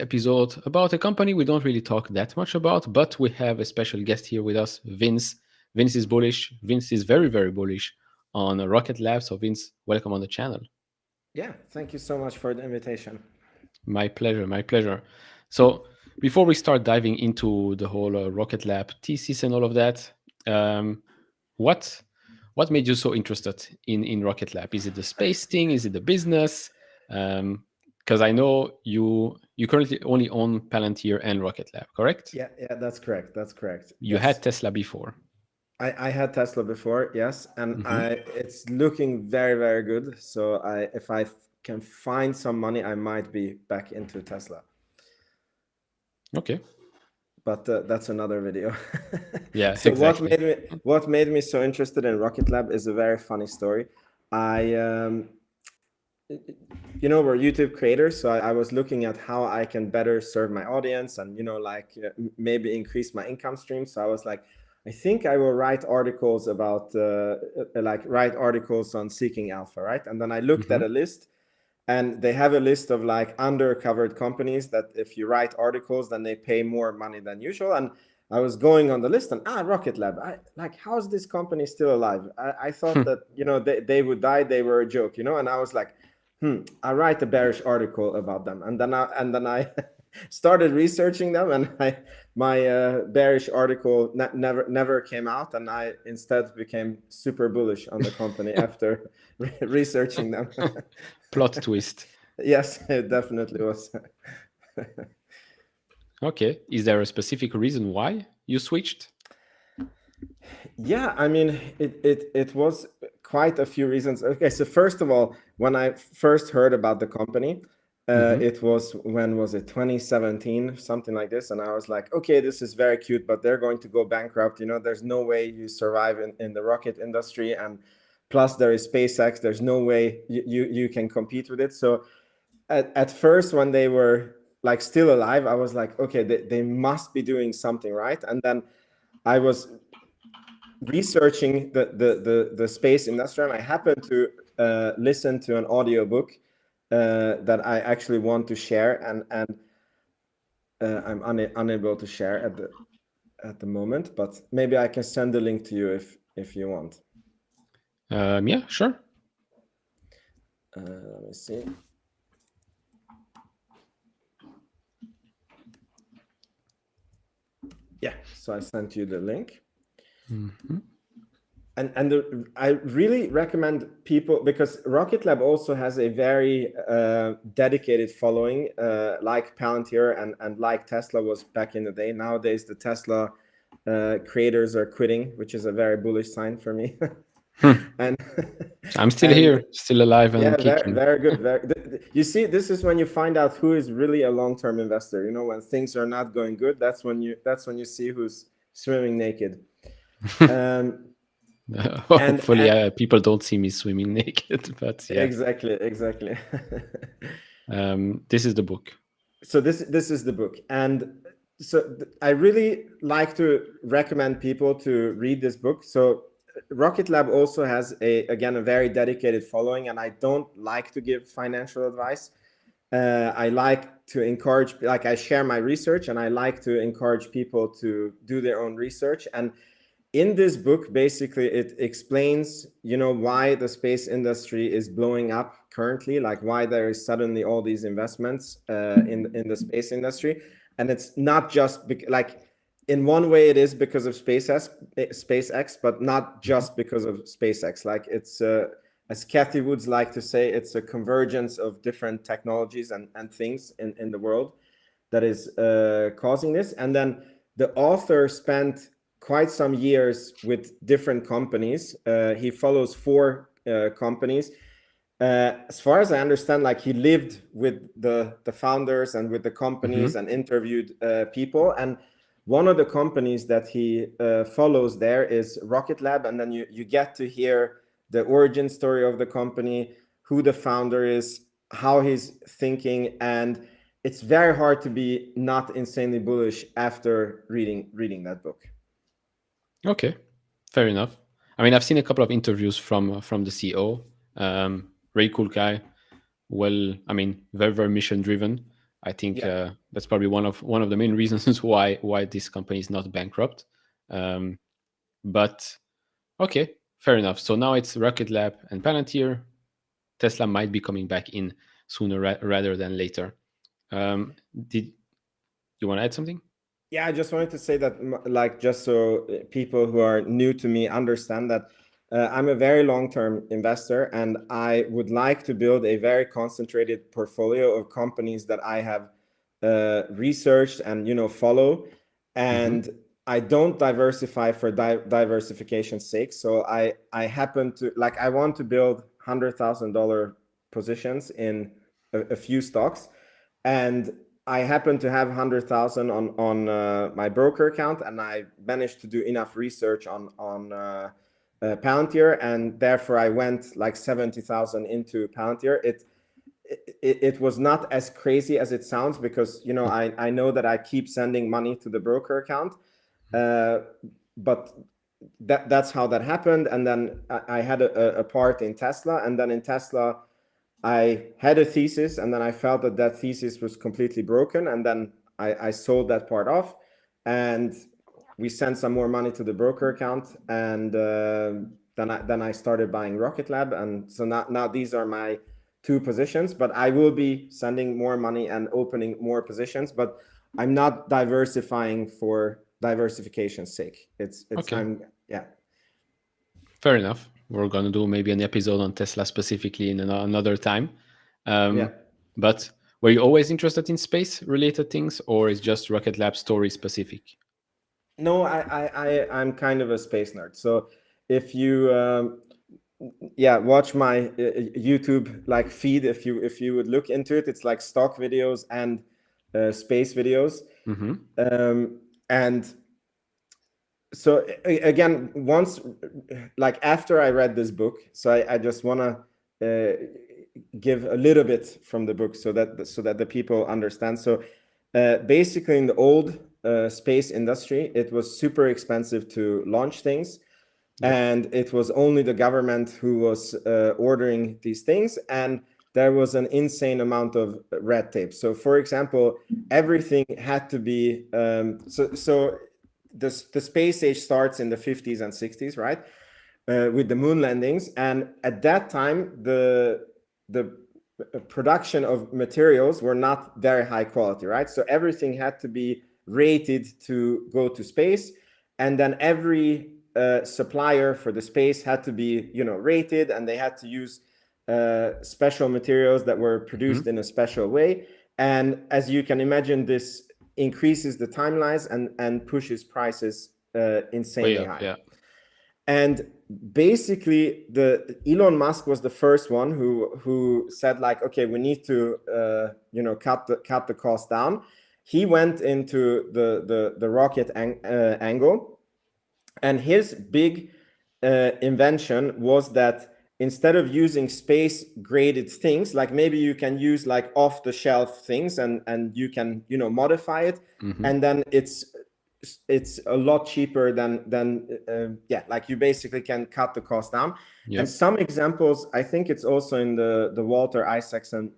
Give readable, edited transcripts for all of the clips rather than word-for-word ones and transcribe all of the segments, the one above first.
episode about a company we don't really talk that much about, but we have a special guest here with us, Vince. Vince is bullish. Vince is very, very bullish on Rocket Lab. So, Vince, welcome on the channel. Yeah, thank you so much for the invitation. My pleasure. My pleasure. So, before we start diving into the whole Rocket Lab thesis and all of that, um, what what made you so interested in Rocket Lab? Is it the space thing? Is it the business? Because I know you currently only own Palantir and Rocket Lab, correct? Yeah, that's correct. That's correct. You Yes. had Tesla before. I had Tesla before, yes, and Hmm. I it's looking very, very good. So if I can find some money, I might be back into Tesla. Okay. But that's another video. Yeah, So exactly. what made me so interested in Rocket Lab is a very funny story. I we're YouTube creators, so I was looking at how I can better serve my audience and like maybe increase my income stream. So I was like, I think I will write articles about like write articles on Seeking Alpha, right? And then I looked at Hmm. a list, and they have a list of like undercovered companies that if you write articles, then they pay more money than usual. And I was going on the list, and Rocket Lab, I like, how's this company still alive? I thought that they would die, they were a joke, and I was like, I write a bearish article about them, and then I started researching them, and my bearish article never came out, and I instead became super bullish on the company after researching them. Plot twist. Yes, it definitely was. Okay. Is there a specific reason why you switched? Yeah, I mean, it was quite a few reasons. Okay, so first of all, when I first heard about the company, Hmm. it was, when was it, 2017, something like this, and I was like, okay, this is very cute, but they're going to go bankrupt. There's no way you survive in the rocket industry, and plus there is SpaceX. There's no way you can compete with it. So at first, when they were like still alive, I was like, okay, they must be doing something right. And then I was researching the space industry, and I happened to listen to an audiobook that I actually want to share, and I'm unable to share at the moment, but maybe I can send the link to you if you want. Yeah, sure. Let me see. Yeah, so I sent you the link. Hmm. I really recommend people, because Rocket Lab also has a very dedicated following, like Palantir and like Tesla was back in the day. Nowadays, the Tesla creators are quitting, which is a very bullish sign for me. and I'm still and here, still alive and yeah, very, kicking. very good. You see, this is when you find out who is really a long-term investor. When things are not going good, that's when you see who's swimming naked. Um, Hopefully, and people don't see me swimming naked, but yeah. exactly. This is the book. So this is the book, and so I really like to recommend people to read this book. So Rocket Lab also has a very dedicated following, and I don't like to give financial advice. I like to encourage, like, I share my research, and I like to encourage people to do their own research. And in this book, basically, it explains, why the space industry is blowing up currently, like why there is suddenly all these investments in the space industry. And it's not just like, in one way it is because of SpaceX, but not Mhm. just because of SpaceX. Like, it's as Kathy Woods like to say, it's a convergence of different technologies and things in the world that is causing this. And then the author spent quite some years with different companies. He follows four companies. As far as I understand, like, he lived with the founders and with the companies Mhm. and interviewed people. And one of the companies that he follows there is Rocket Lab. And then you get to hear the origin story of the company, who the founder is, how he's thinking, and it's very hard to be not insanely bullish after reading that book. Okay, fair enough. I mean, I've seen a couple of interviews from the CEO. Very cool guy. Well, I mean, very very mission driven. I think Yeah. that's probably one of the main reasons why this company is not bankrupt. But okay, fair enough. So now it's Rocket Lab and Palantir. Tesla might be coming back in sooner rather than later. Did you want to add something? Yeah, I just wanted to say that, like, just so people who are new to me understand that I'm a very long-term investor, and I would like to build a very concentrated portfolio of companies that I have researched and follow, and I don't diversify for diversification's sake. So I happen to like I want to build $100,000 positions in a few stocks, and I happen to have 100,000 on my broker account, and I managed to do enough research on Palantir, and therefore I went like 70,000 into Palantir. It was not as crazy as it sounds, because I know that I keep sending money to the broker account, but that's how that happened. And then I had a part in Tesla, and then in Tesla I had a thesis, and then I felt that that thesis was completely broken, and then I sold that part off, and we sent some more money to the broker account, and then I started buying Rocket Lab, and so now these are my two positions. But I will be sending more money and opening more positions, but I'm not diversifying for diversification's sake. It's Okay. yeah. Fair enough. We're going to do maybe an episode on Tesla specifically in another time. Yeah. But were you always interested in space related things, or is just Rocket Lab story specific? No, I'm kind of a space nerd. So if you watch my YouTube like feed, if you would look into it, it's like stock videos and space videos. And so again, once, like, after I read this book, so I just want to give a little bit from the book, so that the people understand. So basically, in the old space industry, it was super expensive to launch things. Yep. And it was only the government who was ordering these things, and there was an insane amount of red tape. So for example, everything had to be so the space age starts in the 50s and 60s, right, with the moon landings. And at that time, the production of materials were not very high quality, right? So everything had to be rated to go to space, and then every supplier for the space had to be rated, and they had to use special materials that were produced in a special way. And as you can imagine, this increases the timelines and pushes prices insanely high. Yeah. And basically, the Elon Musk was the first one who said, like, okay, we need to cut the cost down. He went into the rocket angle, and his big invention was that instead of using space graded things, like maybe you can use like off the shelf things, and you can modify it, and then it's a lot cheaper than like you basically can cut the cost down. Yep. And some examples, I think it's also in the Walter Isaacson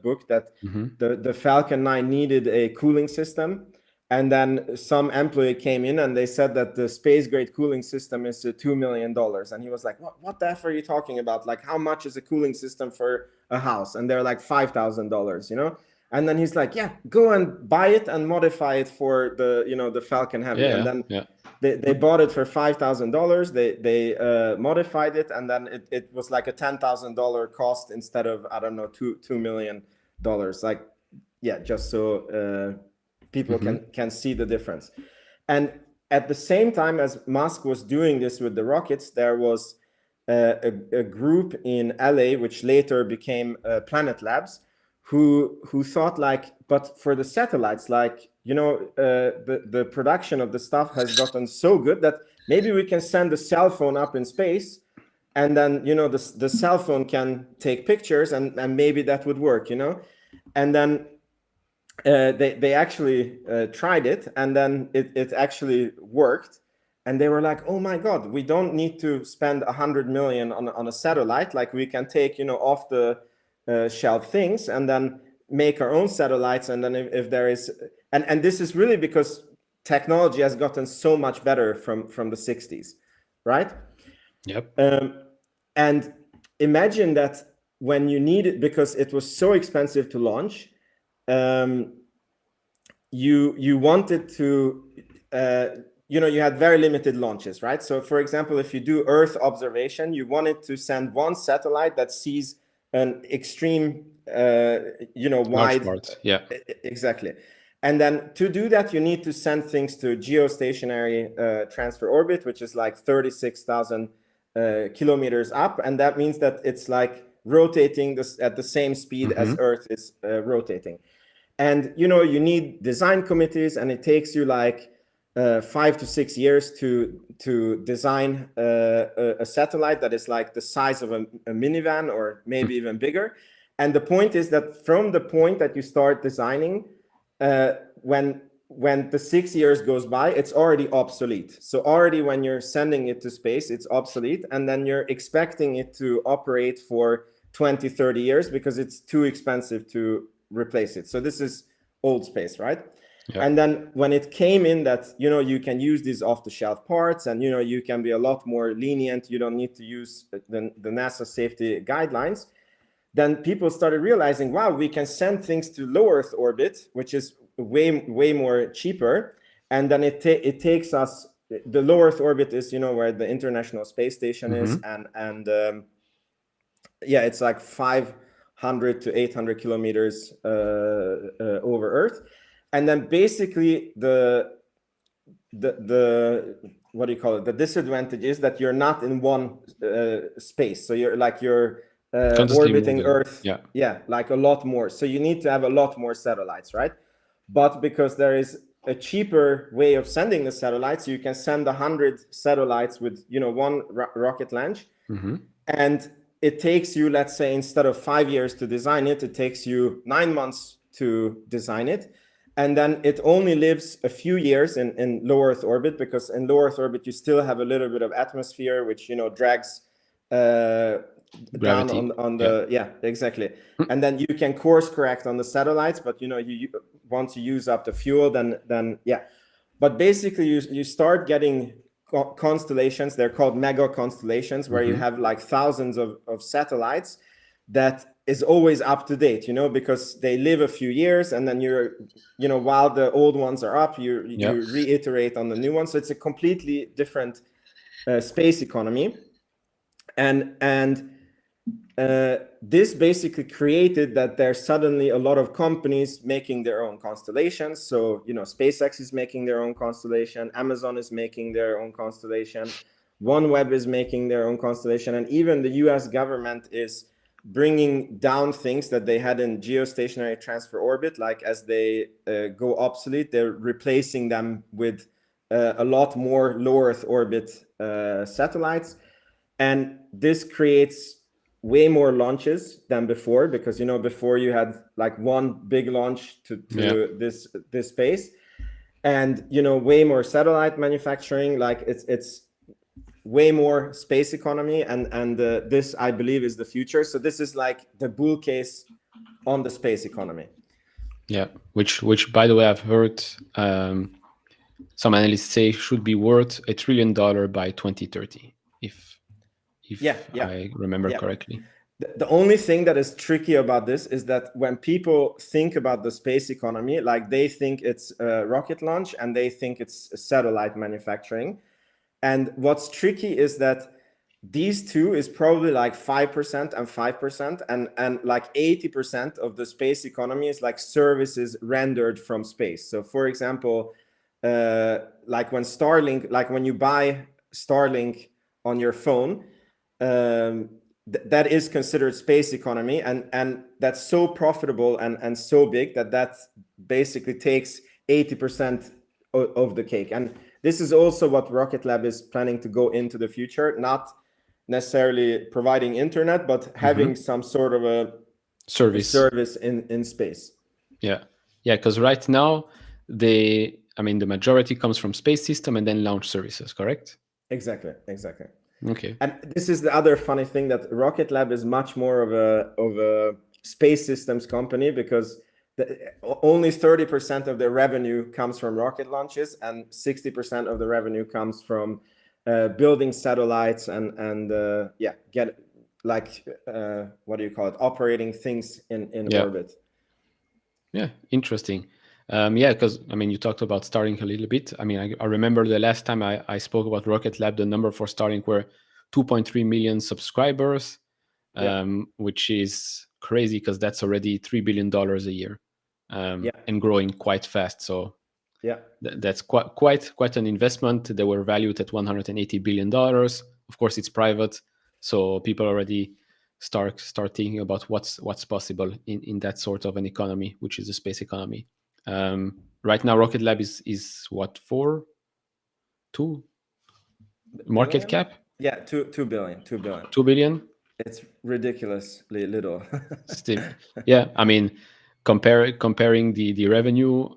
book, that the Falcon 9 needed a cooling system. And then some employee came in and they said that the space grade cooling system is $2 million. And he was like, what the F are you talking about? Like, how much is a cooling system for a house? And they're like $5,000, And then he's like, yeah, go and buy it and modify it for the Falcon Heavy. Yeah, and then yeah. they bought it for $5,000. They modified it, and then it was like a $10,000 cost instead of, I don't know, $2 million. Like, yeah, just so people can see the difference. And at the same time as Musk was doing this with the rockets, there was a group in LA, which later became Planet Labs, who thought, like, but for the satellites, like, the production of the stuff has gotten so good that maybe we can send a cell phone up in space, and then the cell phone can take pictures, and maybe that would work. And then they actually tried it, and then it actually worked. And they were like, oh my God, we don't need to spend 100 million on a satellite. Like, we can take off the shelf things, and then make our own satellites, and then if there is, and this is really because technology has gotten so much better from the 60s, right? Yep. And imagine that when you need it, because it was so expensive to launch, you wanted to, you had very limited launches, right? So for example, if you do Earth observation, you wanted to send one satellite that sees an extreme, wide, yeah, exactly. And then to do that, you need to send things to geostationary transfer orbit, which is like 36,000 kilometers up. And that means that it's like rotating this at the same speed as Earth is rotating. And, you need design committees, and it takes you like 5 to 6 years to design a satellite that is like the size of a minivan or maybe even bigger. And the point is that from the point that you start designing, when the 6 years goes by, it's already obsolete. So already when you're sending it to space, it's obsolete, and then you're expecting it to operate for 20, 30 years because it's too expensive to replace it. So this is old space, right? Yeah. And then when it came in that, you can use these off-the-shelf parts, and, you can be a lot more lenient. You don't need to use the NASA safety guidelines. Then people started realizing, wow, we can send things to low Earth orbit, which is way more cheaper. And then it takes us, the low Earth orbit is, where the International Space Station is. And it's like 500 to 800 kilometers over Earth. And then basically the what do you call it? The disadvantage is that you're not in one space. So you're orbiting Earth, like a lot more. So you need to have a lot more satellites, right? But because there is a cheaper way of sending the satellites, you can send 100 satellites with one rocket launch, and it takes you, let's say, instead of 5 years to design it, it takes you 9 months to design it, and then it only lives a few years in low Earth orbit, because in low Earth orbit you still have a little bit of atmosphere which drags gravity down on the exactly. And then you can course correct on the satellites, but you once you use up the fuel, then but basically you start getting constellations. They're called mega constellations, where you have like thousands of satellites that is always up to date, because they live a few years, and then while the old ones are up, you reiterate on the new ones. So it's a completely different space economy. And this basically created that there's suddenly a lot of companies making their own constellations. So, SpaceX is making their own constellation, Amazon is making their own constellation, OneWeb is making their own constellation, and even the US government is bringing down things that they had in geostationary transfer orbit. Like as they go obsolete, they're replacing them with a lot more low Earth orbit satellites. And this creates way more launches than before, because before you had like one big launch to this space, and way more satellite manufacturing. Like it's way more space economy, and this, I believe, is the future. So this is like the bull case on the space economy. Yeah, which by the way, I've heard some analysts say should be worth $1 trillion by 2030, if I remember correctly. The only thing that is tricky about this is that when people think about the space economy, like they think it's rocket launch, and they think it's satellite manufacturing. And what's tricky is that these two is probably like 5% and 5%, and like 80% of the space economy is like services rendered from space. So for example, like when Starlink, like when you buy Starlink on your phone, that is considered space economy, and that's so profitable and so big that basically takes 80% of the cake. And this is also what Rocket Lab is planning to go into the future, not necessarily providing internet, but having some sort of a service in space. Yeah, because right now the majority comes from space system and then launch services, correct? Exactly. Okay. And this is the other funny thing, that Rocket Lab is much more of a space systems company, because only 30% of their revenue comes from rocket launches, and 60% of the revenue comes from building satellites and get like what do you call it, operating things in orbit. Yeah, interesting. Because I mean, you talked about Starlink a little bit. I mean, I remember the last time I spoke about Rocket Lab, the number for Starlink were 2.3 million subscribers, which is crazy because that's already $3 billion a year, and growing quite fast. So that's quite an investment. They were valued at $180 billion. Of course, it's private, so people already start thinking about what's possible in that sort of an economy, which is the space economy. Right now, Rocket Lab is what, 2 market cap? Yeah, 2 billion. 2 billion. It's ridiculously little. Still, yeah. I mean, comparing the revenue,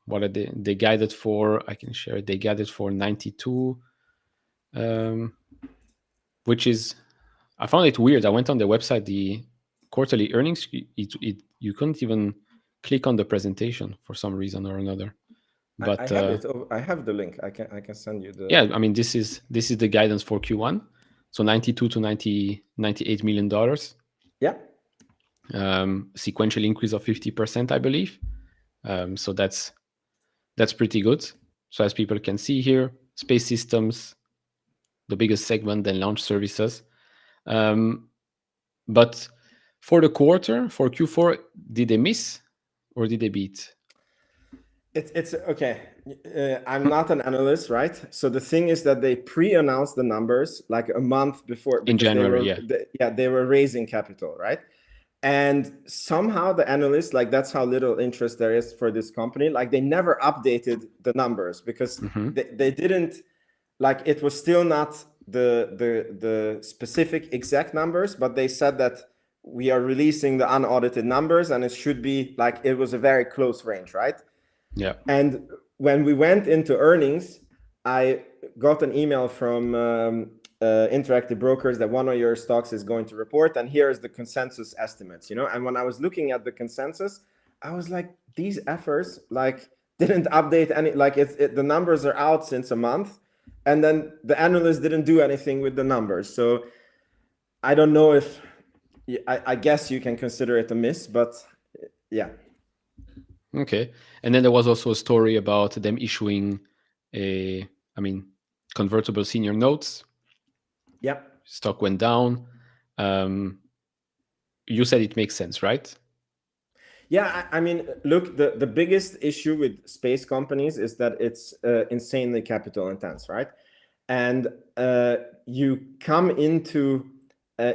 what are they guided for? I can share. They guided for 92, which is, I found it weird. I went on the website, the quarterly earnings. You couldn't even click on the presentation for some reason or another. But I have it. I have the link. I can send you the. Yeah, I mean, this is the guidance for Q1. So 92 to 98 million dollars. Yeah. Sequential increase of 50%, I believe. So that's pretty good. So as people can see here, space systems, the biggest segment, then launch services. But for the quarter, for Q4, did they miss or did they beat? It's okay. I'm not an analyst, right? So the thing is that they pre-announced the numbers like a month before. In January, they were raising capital, right? And somehow the analysts, like, that's how little interest there is for this company. Like, they never updated the numbers because they didn't, like, it was still not the specific exact numbers, but they said that we are releasing the unaudited numbers and it should be like, it was a very close range, right? Yeah. And when we went into earnings, I got an email from Interactive Brokers that one of your stocks is going to report, and here's the consensus estimates, and when I was looking at the consensus, I was like, these efforts like didn't update any, like the numbers are out since a month, and then the analysts didn't do anything with the numbers. So I don't know if I guess you can consider it a miss, but yeah. Okay. And then there was also a story about them issuing convertible senior notes. Yeah. Stock went down. You said it makes sense, right? Yeah, I mean, look, the biggest issue with space companies is that it's insanely capital intense, right? And you come into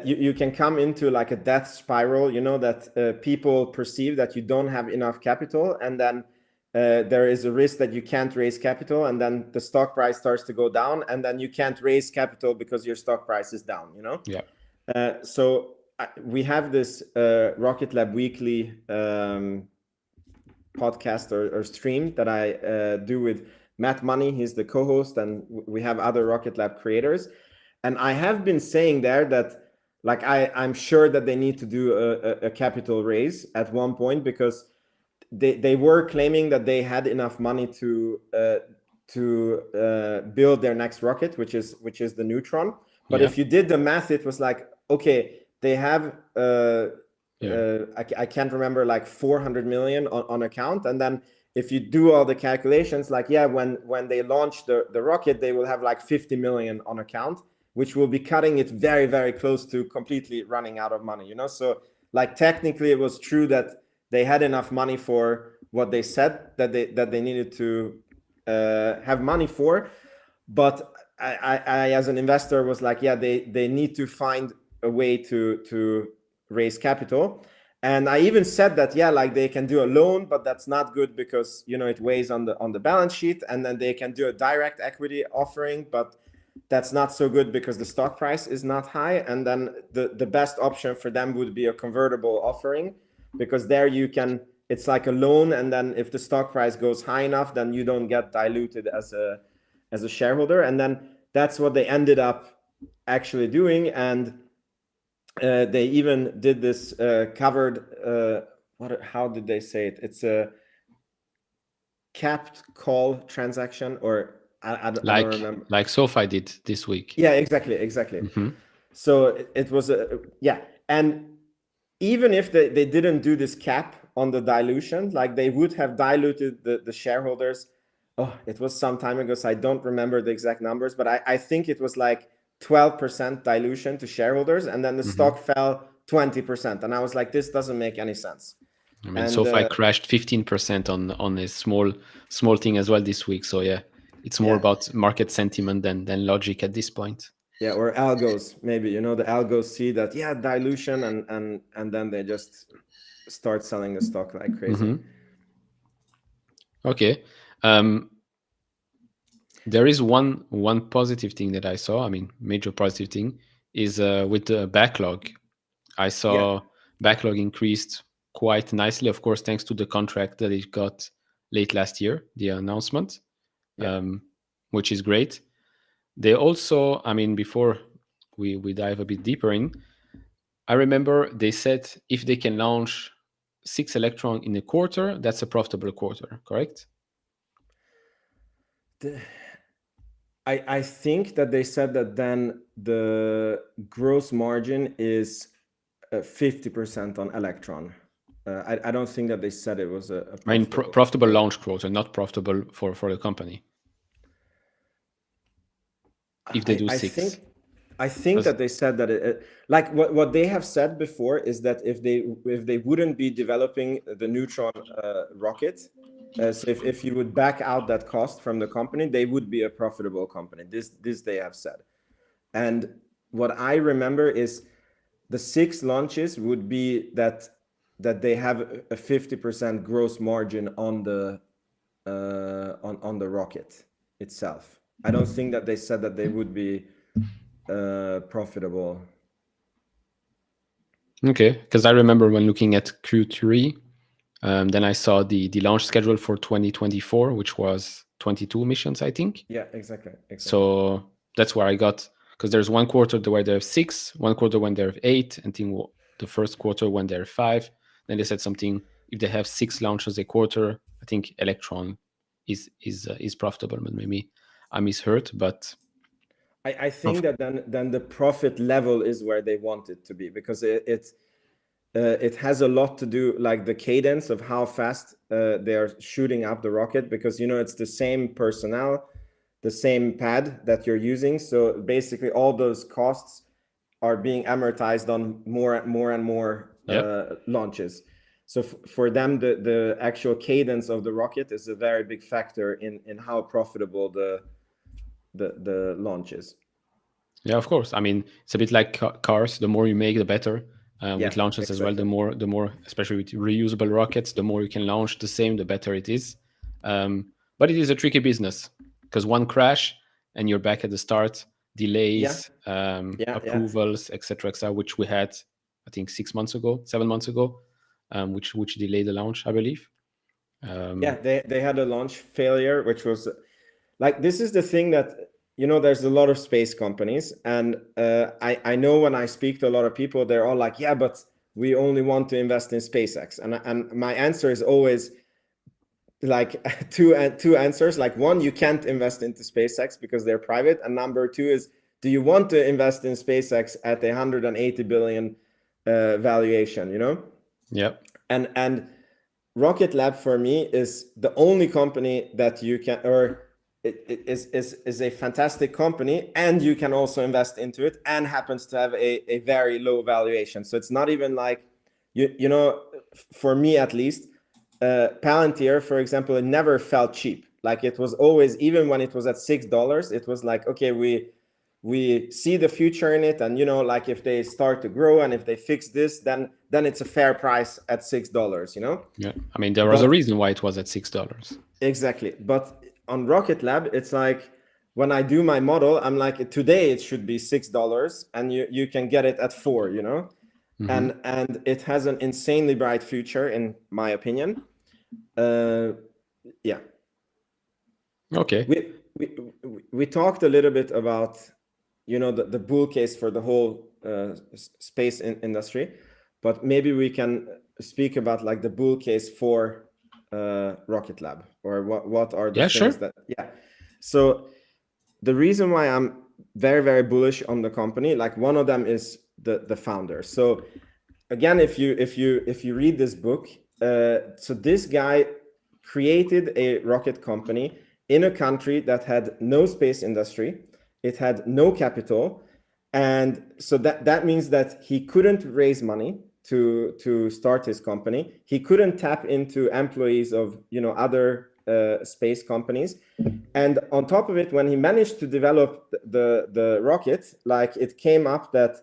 you can come into like a death spiral, that people perceive that you don't have enough capital, and then there is a risk that you can't raise capital, and then the stock price starts to go down, and then you can't raise capital because your stock price is down, Yeah. So we have this Rocket Lab weekly podcast or stream that I do with Matt Money. He's the co-host, and we have other Rocket Lab creators. And I have been saying there that, like, I'm sure that they need to do a capital raise at one point, because they were claiming that they had enough money to build their next rocket, which is the Neutron. But if you did the math, it was like, okay, they have I can't remember, like 400 million on account, and then if you do all the calculations, like, when they launch the rocket, they will have like 50 million on account, which will be cutting it very, very close to completely running out of money, So, like, technically it was true that they had enough money for what they said that they needed to have money for. But I as an investor was like, they need to find a way to raise capital. And I even said that, like, they can do a loan, but that's not good because, it weighs on the balance sheet. And then they can do a direct equity offering, but that's not so good because the stock price is not high. And then the best option for them would be a convertible offering, because there it's like a loan. And then if the stock price goes high enough, then you don't get diluted as a shareholder. And then that's what they ended up actually doing. And They even did this covered. How did they say it? It's a capped call transaction, or I don't remember. Like SoFi did this week. Yeah, exactly. So it was yeah, and even if they didn't do this cap on the dilution, like they would have diluted the shareholders. Oh, it was some time ago, so I don't remember the exact numbers, but I think it was like 12% dilution to shareholders, and then the stock fell 20%, and I was like, this doesn't make any sense. I mean, And SoFi crashed 15% on a small thing as well this week. So yeah, it's more Yeah. about market sentiment than logic at this point. Yeah, or algos, maybe, you know, the algos see that, yeah, dilution, and then they just start selling the stock like crazy. Okay. There is one positive thing that I saw. I mean, major positive thing is with the backlog. I saw backlog increased quite nicely, of course, thanks to the contract that it got late last year, the announcement, which is great. They also, I mean, before we dive a bit deeper in, I remember they said if they can launch 6 Electron in a quarter, that's a profitable quarter, correct? I think that they said that then the gross margin is 50% on Electron. I don't think that they said it was a profitable. I mean, profitable launch quarter, not profitable for the company. If they do 6. I think that they said that like what they have said before is that if they wouldn't be developing the Neutron rocket, so if you would back out that cost from the company, they would be a profitable company. This they have said. And what I remember is the 6 launches would be that they have a 50% gross margin on the rocket itself. I don't think that they said that they would be profitable. Okay, because I remember when looking at Q3, then I saw the launch schedule for 2024, which was 22 missions, I think. Yeah, exactly. So that's where I got, because there's one quarter where they have 6, one quarter when they have 8, and then the first quarter when they're 5. Then they said something, if they have 6 launches a quarter, I think Electron is profitable, but maybe I misheard. But I think that then the profit level is where they want it to be, because it has a lot to do, like the cadence of how fast they are shooting up the rocket, because, you know, it's the same personnel, the same pad that you're using. So basically all those costs are being amortized on more and more launches. So for them, the actual cadence of the rocket is a very big factor in how profitable the launches. Yeah, of course. I mean, it's a bit like cars. The more you make, the better. With launches as well, the more, especially with reusable rockets, the more you can launch the same, the better it is. But it is a tricky business, because one crash and you're back at the start, delays, approvals, etc., which we had, I think 7 months ago, which delayed the launch, I believe. They had a launch failure, which was like, this is the thing that, you know, there's a lot of space companies, and I know when I speak to a lot of people, they're all like, yeah, but we only want to invest in SpaceX. And my answer is always like two answers. Like, one, you can't invest into SpaceX because they're private. And number 2 is, do you want to invest in SpaceX at a 180 billion valuation, you know? Yeah. And Rocket Lab for me is the only company that you can, or it is a fantastic company, and you can also invest into it, and happens to have a very low valuation. So it's not even like, you know, for me at least, Palantir, for example, it never felt cheap. Like, it was always, even when it was at $6, it was like, okay, we see the future in it, and, you know, like, if they start to grow and if they fix this, then it's a fair price at $6, you know? Yeah, I mean, there was a reason why it was at $6. Exactly. But on Rocket Lab, it's like, when I do my model, I'm like, today it should be $6, and you can get it at $4, you know? And it has an insanely bright future, in my opinion. Okay. We talked a little bit about the bull case for the whole space industry, but maybe we can speak about like the bull case for Rocket Lab, or what are the things that So the reason why I'm very, very bullish on the company, like one of them is the founder. So again, if you read this book, so this guy created a rocket company in a country that had no space industry, it had no capital, and so that means that he couldn't raise money to start his company. He couldn't tap into employees of other space companies, and on top of it, when he managed to develop the rocket, like it came up that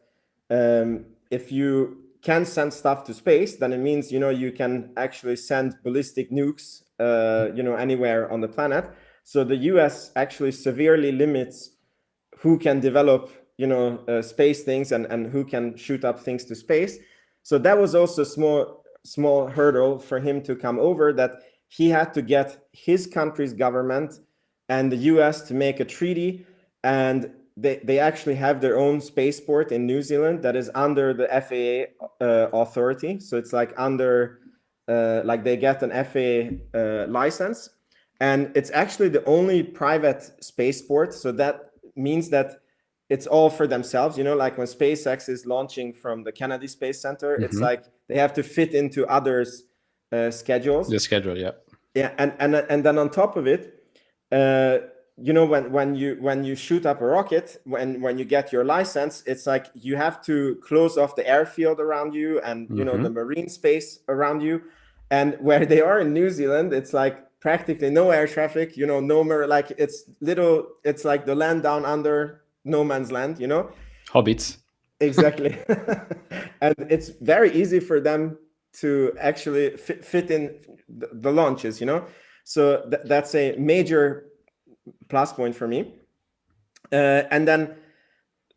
if you can send stuff to space, then it means you can actually send ballistic nukes anywhere on the planet. So the US actually severely limits who can develop space things and who can shoot up things to space. So that was also a small hurdle for him to come over, that he had to get his country's government and the US to make a treaty, and they actually have their own spaceport in New Zealand that is under the FAA authority. So it's like under, like they get an FAA license, and it's actually the only private spaceport. So that means that it's all for themselves. Like when SpaceX is launching from the Kennedy Space Center, it's like they have to fit into others' schedules. The schedule, yeah. Yeah, and then on top of it, when you shoot up a rocket, when you get your license, it's like you have to close off the airfield around you and the marine space around you. And where they are in New Zealand, it's like practically no air traffic, no more, like it's like the land down under no man's land, Hobbits. Exactly. And it's very easy for them to actually fit in the launches, so that's a major plus point for me. And then,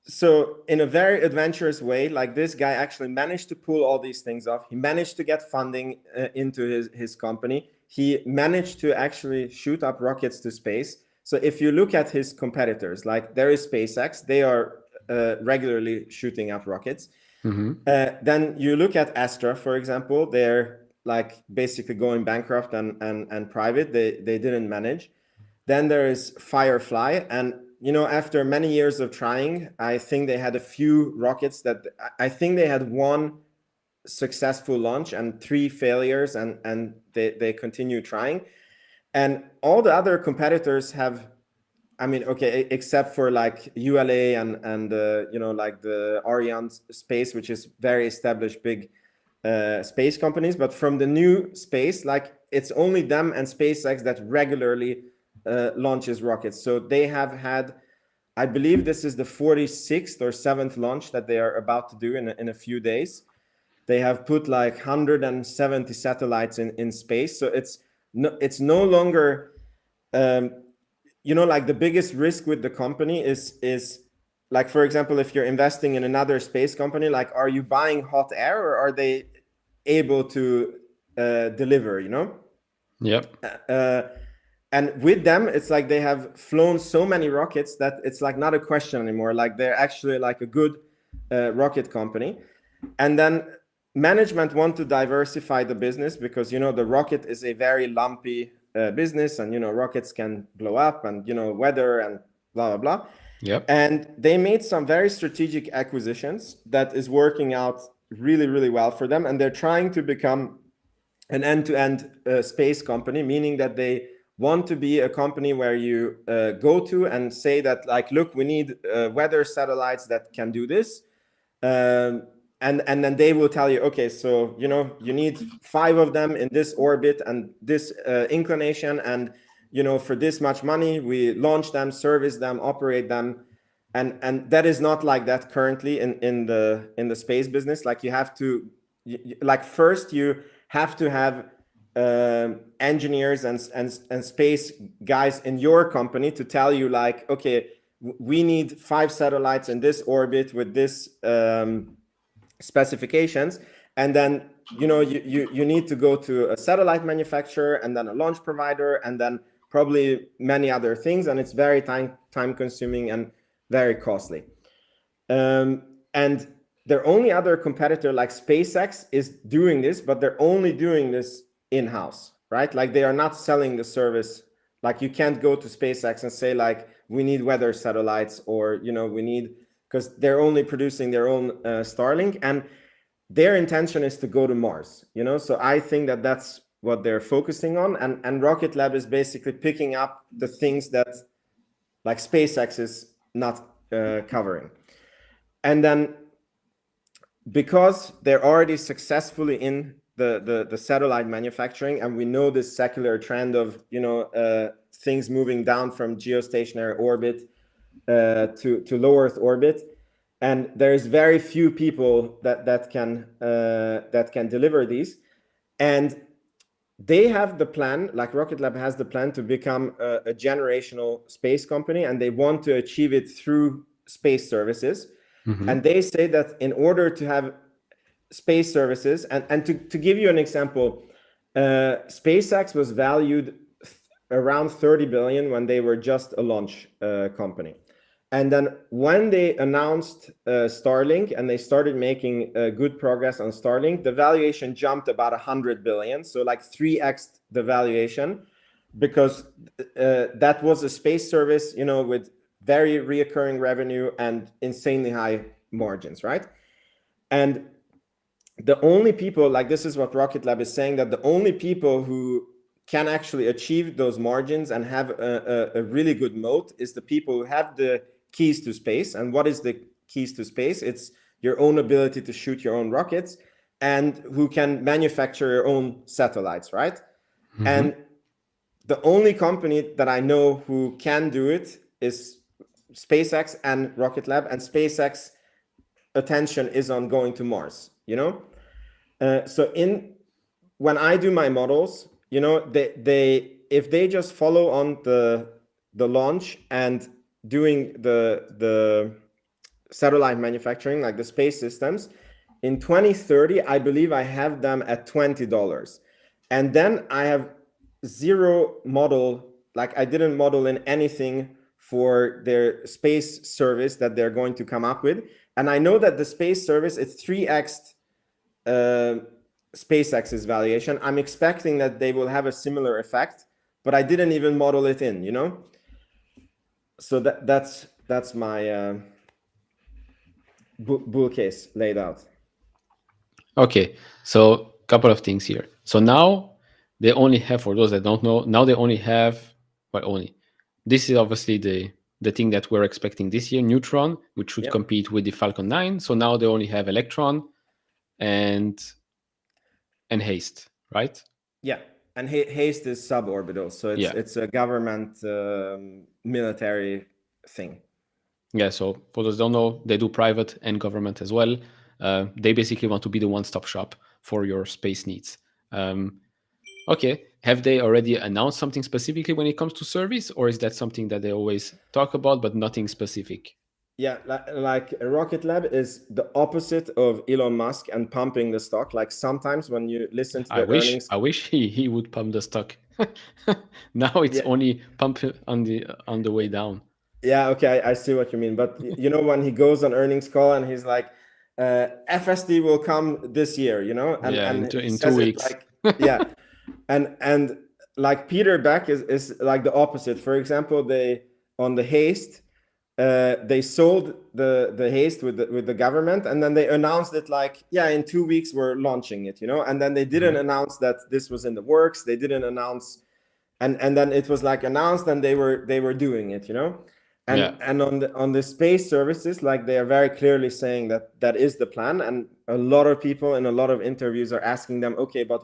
so in a very adventurous way, like this guy actually managed to pull all these things off. He managed to get funding into his company. He managed to actually shoot up rockets to space. So if you look at his competitors, like there is SpaceX, they are regularly shooting up rockets. Then you look at Astra, for example, they're like basically going bankrupt and private. They didn't manage. Then there is Firefly, and after many years of trying, I think they had a few rockets that I think they had one successful launch and 3 failures, and they continue trying. And all the other competitors have, except for like ULA and like the Ariane Space, which is very established big space companies. But from the new space, like it's only them and SpaceX that regularly launches rockets. So they have had, I believe this is the 46th or 7th launch that they are about to do in a few days. They have put like 170 satellites in space. So it's no longer, like the biggest risk with the company is like, for example, if you're investing in another space company, like, are you buying hot air or are they able to deliver, Yep. And with them, it's like they have flown so many rockets that it's like not a question anymore. Like they're actually like a good rocket company. And then management want to diversify the business because, the rocket is a very lumpy business, and, rockets can blow up and, weather and blah, blah, blah. Yep. And they made some very strategic acquisitions that is working out really, really well for them. And they're trying to become an end-to-end space company, meaning that they want to be a company where you go to and say that, like, look, we need weather satellites that can do this. And then they will tell you, okay, so, you need 5 of them in this orbit and this inclination. And, for this much money, we launch them, service them, operate them. And that is not like that currently in the space business. Like you have to, first you have to have engineers and space guys in your company to tell you, like, okay, we need 5 satellites in this orbit with this specifications. And then, you need to go to a satellite manufacturer and then a launch provider and then probably many other things. And it's very time consuming and very costly. And their only other competitor, like SpaceX, is doing this, but they're only doing this in-house, right? Like they are not selling the service. Like you can't go to SpaceX and say like, we need weather satellites, or, you know, we need, because they're only producing their own Starlink, and their intention is to go to Mars, you know? So I think that that's what they're focusing on. And Rocket Lab is basically picking up the things that like SpaceX is not covering. And then because they're already successfully in the satellite manufacturing, and we know this secular trend of, you know, things moving down from geostationary orbit to low Earth orbit, and there's very few people that can deliver these, and they have the plan, like Rocket Lab has the plan to become a generational space company, and they want to achieve it through space services. And they say that in order to have space services, and to give you an example, SpaceX was valued around 30 billion when they were just a launch company. And then when they announced Starlink and they started making good progress on Starlink, the valuation jumped about 100 billion. So like 3x the valuation, because that was a space service, you know, with very reoccurring revenue and insanely high margins, right? And the only people, like this is what Rocket Lab is saying, that the only people who can actually achieve those margins and have a really good moat is the people who have the keys to space. And what is the keys to space? It's your own ability to shoot your own rockets and who can manufacture your own satellites, right? And the only company that I know who can do it is SpaceX and Rocket Lab, and SpaceX attention is on going to Mars, you know? So when I do my models, you know, they if they just follow on the launch and doing the satellite manufacturing, like the space systems, in 2030, I believe I have them at $20. And then I have zero model, like I didn't model in anything for their space service that they're going to come up with. And I know that the space service is 3x SpaceX's valuation. I'm expecting that they will have a similar effect, but I didn't even model it in, you know? So that's my bull case laid out. Okay, so couple of things here. So now they only have, for those that don't know, now they only have, well, only. This is obviously the thing that we're expecting this year, Neutron, which should compete with the Falcon 9. So now they only have Electron and Haste, right? Yeah, and Haste is suborbital, so it's a government military thing. Yeah, so for those who don't know, they do private and government as well. They basically want to be the one-stop shop for your space needs. Okay, have they already announced something specifically when it comes to service, or is that something that they always talk about but nothing specific? Yeah, like Rocket Lab is the opposite of Elon Musk and pumping the stock. Like sometimes when you listen to the earnings, I wish he would pump the stock. Now it's only pump on the way down. Yeah, okay, I see what you mean. But you know, when he goes on earnings call and he's like, FSD will come this year, you know, and in 2 weeks. Like, yeah, and like Peter Beck is like the opposite. For example, they on the Haste. They sold the Haste with the government, and then they announced it like, yeah, in 2 weeks we're launching it, you know, and then they didn't announce that this was in the works. They didn't announce, and then it was like announced, and they were doing it, you know, and on the space services, like they are very clearly saying that is the plan, and a lot of people in a lot of interviews are asking them, okay, but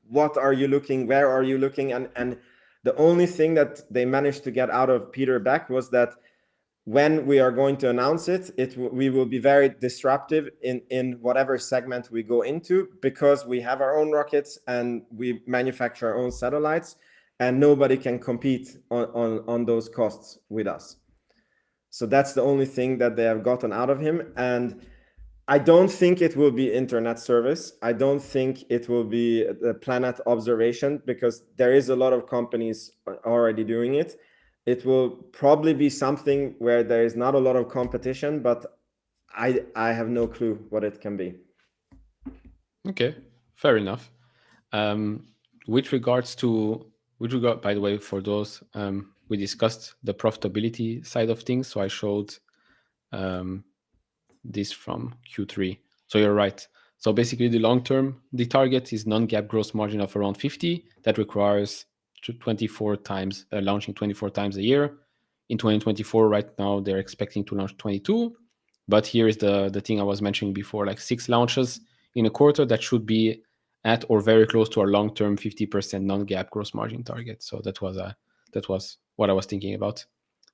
what are you looking? Where are you looking? And the only thing that they managed to get out of Peter Beck was that when we are going to announce it, we will be very disruptive in whatever segment we go into, because we have our own rockets and we manufacture our own satellites, and nobody can compete on those costs with us. So that's the only thing that they have gotten out of him. And I don't think it will be internet service. I don't think it will be a planet observation, because there is a lot of companies already doing it. It will probably be something where there is not a lot of competition, but I have no clue what it can be. Okay, fair enough. With regard, by the way, for those, we discussed the profitability side of things. So I showed this from Q3. So you're right. So basically, the target is non-GAAP gross margin of around 50. That requires 24 times launching 24 times a year. In 2024, right now they're expecting to launch 22. But here is the thing I was mentioning before, like 6 launches in a quarter. That should be at or very close to our long-term 50% non-GAAP gross margin target. So that was what I was thinking about.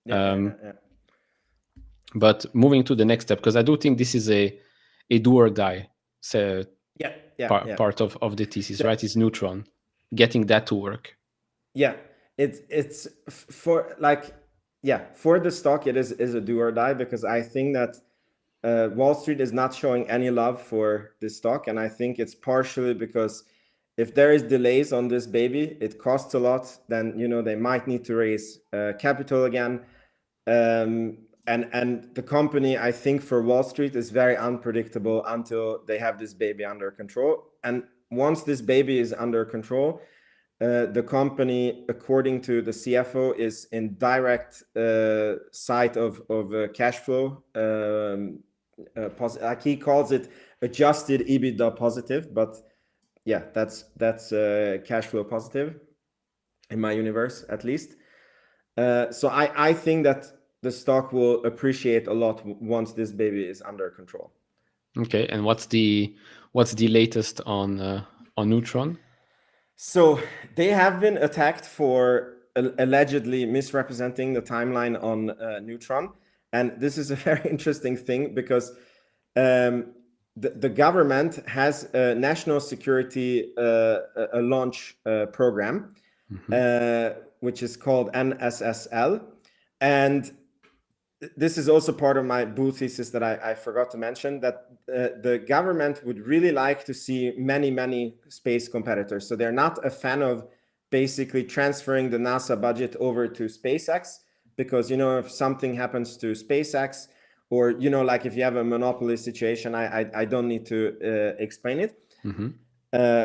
Yeah. But moving to the next step, because I do think this is a do or die part of the thesis, right? Is Neutron, getting that to work. Yeah, it's for like, for the stock it is a do or die, because I think that Wall Street is not showing any love for this stock, and I think it's partially because if there is delays on this baby, it costs a lot. Then they might need to raise capital again. And the company, I think, for Wall Street is very unpredictable until they have this baby under control. And once this baby is under control, the company, according to the CFO, is in direct sight of cash flow. Like he calls it adjusted EBITDA positive, but yeah, that's cash flow positive in my universe, at least. So I think that the stock will appreciate a lot once this baby is under control. Okay, and what's the latest on Neutron? So they have been attacked for allegedly misrepresenting the timeline on Neutron, and this is a very interesting thing because the government has a national security a launch program, which is called NSSL, and this is also part of my bull thesis that I forgot to mention, that the government would really like to see many space competitors. So they're not a fan of basically transferring the NASA budget over to SpaceX, because if something happens to SpaceX, or like if you have a monopoly situation, I don't need to explain it.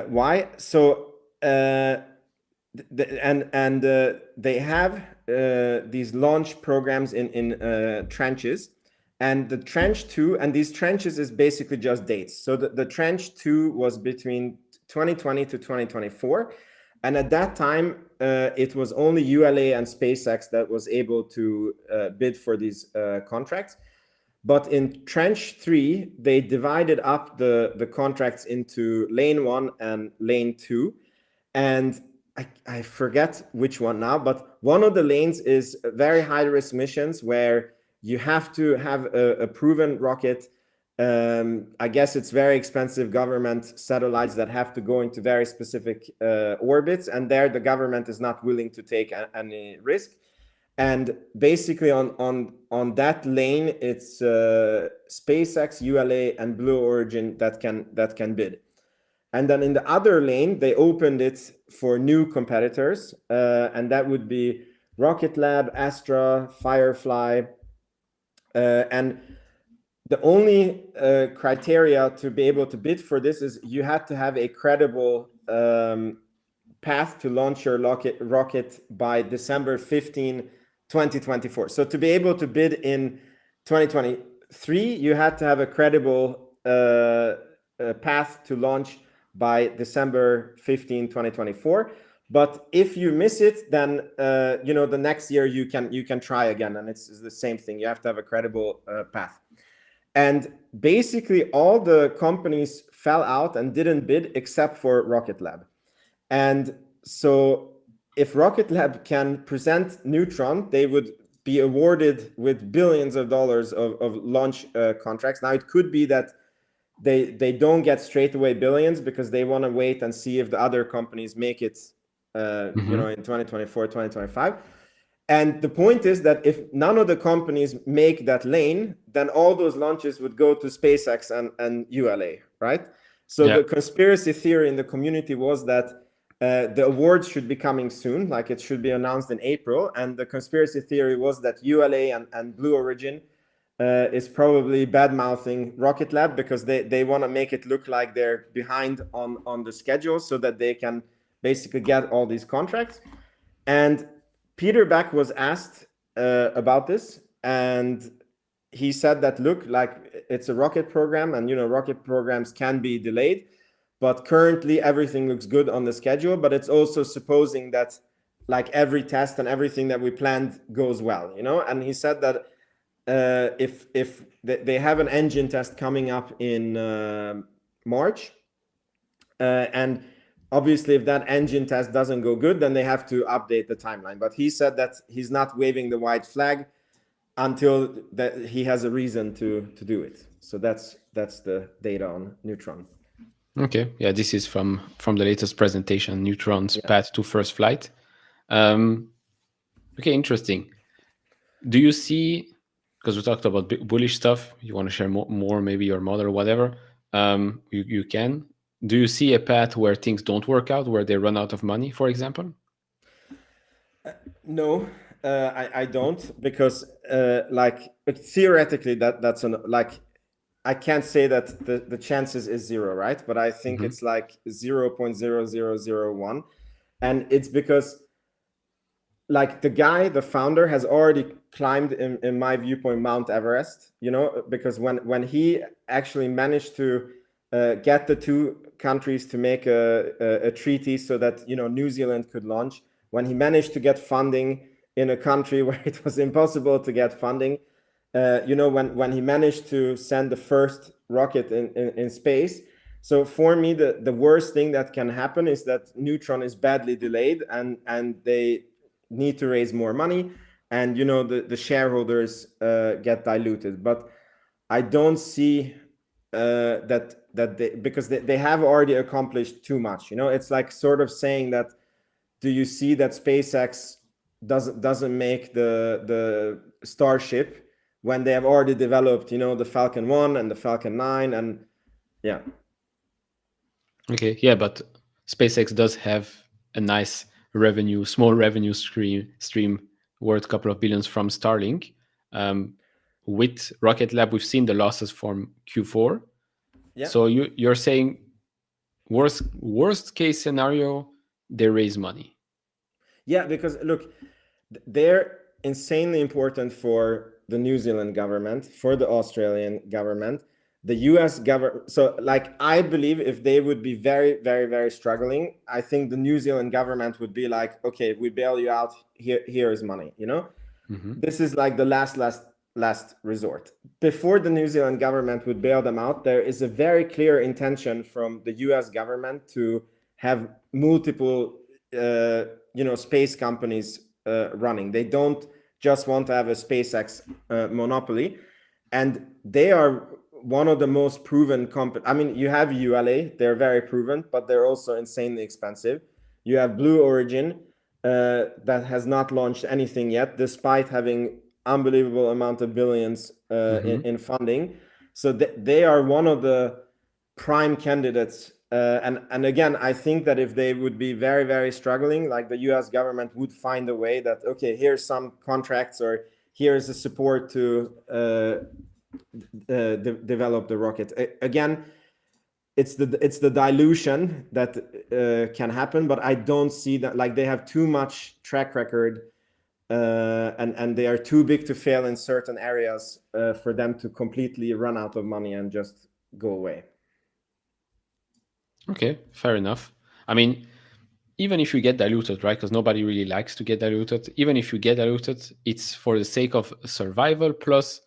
Why? So they have these launch programs in trenches, and the trench 2, and these trenches is basically just dates. So the trench 2 was between 2020 to 2024, and at that time it was only ULA and SpaceX that was able to bid for these contracts. But in trench 3, they divided up the contracts into lane 1 and lane 2, and I forget which one now, but one of the lanes is very high risk missions where you have to have a proven rocket. I guess it's very expensive government satellites that have to go into very specific orbits, and there the government is not willing to take any risk. And basically on that lane, it's SpaceX, ULA, and Blue Origin that can bid. And then in the other lane, they opened it for new competitors, and that would be Rocket Lab, Astra, Firefly. And the only criteria to be able to bid for this is you had to have a credible path to launch your rocket by December 15, 2024. So to be able to bid in 2023, you had to have a credible path to launch by December 15, 2024. But if you miss it, then the next year you can try again, and it's the same thing. You have to have a credible path. And basically all the companies fell out and didn't bid except for Rocket Lab. And so if Rocket Lab can present Neutron, they would be awarded with billions of dollars of launch contracts. Now it could be that they don't get straight away billions because they want to wait and see if the other companies make it in 2024, 2025. And the point is that if none of the companies make that lane, then all those launches would go to SpaceX and ULA, right? So the conspiracy theory in the community was that the awards should be coming soon, like it should be announced in April. And the conspiracy theory was that ULA and Blue Origin is probably bad mouthing Rocket Lab because they want to make it look like they're behind on the schedule so that they can basically get all these contracts. And Peter Beck was asked about this, and he said that, look, like, it's a rocket program, and rocket programs can be delayed, but currently everything looks good on the schedule. But it's also supposing that like every test and everything that we planned goes well, And he said that if they have an engine test coming up in March, and obviously if that engine test doesn't go good, then they have to update the timeline. But he said that he's not waving the white flag until that he has a reason to do it. So that's the data on Neutron. Okay, yeah, this is from the latest presentation, Neutron's path to first flight. Okay, interesting. Do you see, because we talked about bullish stuff, you want to share more maybe your model or whatever, you can. Do you see a path where things don't work out, where they run out of money, for example? No, I don't, because like theoretically that's like, I can't say that the chances is zero, right? But I think it's like 0.0001, and it's because like the founder has already climbed, in my viewpoint, Mount Everest, because when he actually managed to get the two countries to make a treaty so that New Zealand could launch, when he managed to get funding in a country where it was impossible to get funding, when he managed to send the first rocket in space. So for me, the worst thing that can happen is that Neutron is badly delayed, and they need to raise more money, and the shareholders get diluted. But I don't see that they, because they have already accomplished too much. It's like sort of saying that, do you see that SpaceX doesn't make the Starship when they have already developed the Falcon 1 and the Falcon 9, and yeah. Okay, yeah, but SpaceX does have a nice small revenue stream worth a couple of billions from Starlink. With Rocket Lab, we've seen the losses from Q4. Yeah. So you're saying worst case scenario, they raise money. Yeah, because look, they're insanely important for the New Zealand government, for the Australian government, the US government. So like, I believe if they would be very, very, very struggling, I think the New Zealand government would be like, okay, we bail you out, here is money, This is like the last resort. Before the New Zealand government would bail them out, there is a very clear intention from the US government to have multiple space companies running. They don't just want to have a SpaceX monopoly, and they are one of the most proven companies. I mean, you have ULA, they're very proven, but they're also insanely expensive. You have Blue Origin that has not launched anything yet, despite having unbelievable amount of billions in funding. So they are one of the prime candidates. And again, I think that if they would be very, very struggling, like the US government would find a way that, okay, here's some contracts, or here's a support to develop the rocket. Again, it's the dilution that can happen, but I don't see that, like, they have too much track record, and they are too big to fail in certain areas for them to completely run out of money and just go away. Okay, fair enough. I mean, even if you get diluted, right? Because nobody really likes to get diluted. Even if you get diluted, it's for the sake of survival plus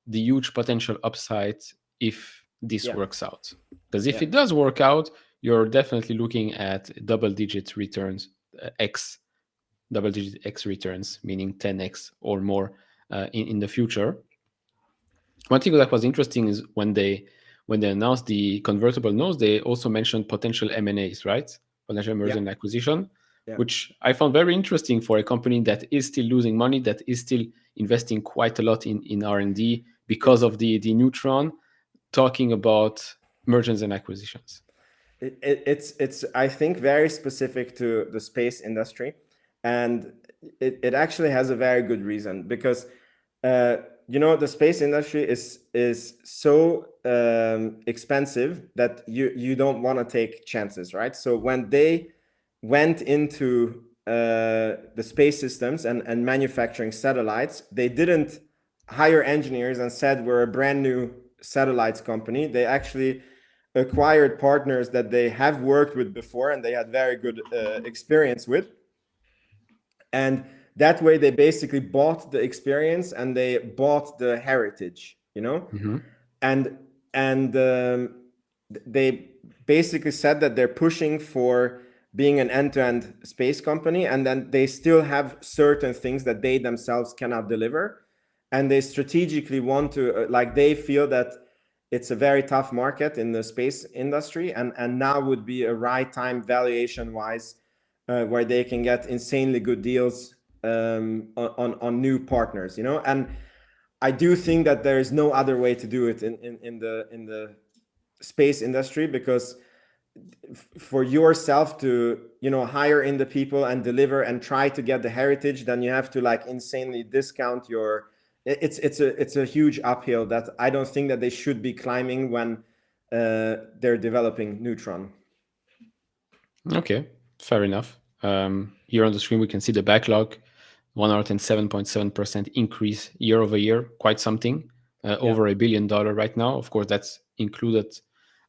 the huge potential upside if this works out. Because if it does work out, you're definitely looking at double-digit returns, double-digit X returns, meaning 10x or more in the future. One thing that was interesting is when they announced the convertible notes, they also mentioned potential M&As, right? Potential merger and acquisition, which I found very interesting for a company that is still losing money, that is still investing quite a lot in R&D because of the Neutron, talking about mergers and acquisitions. It's I think very specific to the space industry, and it actually has a very good reason, because the space industry is so expensive that you don't want to take chances, right? So when they went into the space systems and manufacturing satellites, they didn't hire engineers and said we're a brand new satellites company. They actually acquired partners that they have worked with before and they had very good experience with, and that way they basically bought the experience and they bought the heritage, and they basically said that they're pushing for being an end-to-end space company, and then they still have certain things that they themselves cannot deliver, and they strategically want to they feel that it's a very tough market in the space industry, and now would be a right time valuation wise where they can get insanely good deals on new partners, and I do think that there is no other way to do it in the space industry, because for yourself to hire in the people and deliver and try to get the heritage, then you have to insanely discount your it's a huge uphill that I don't think that they should be climbing when they're developing Neutron. Okay, fair enough. Here on the screen we can see the backlog, 107.7% increase year over year, quite something. Over $1 billion right now. Of course, that's included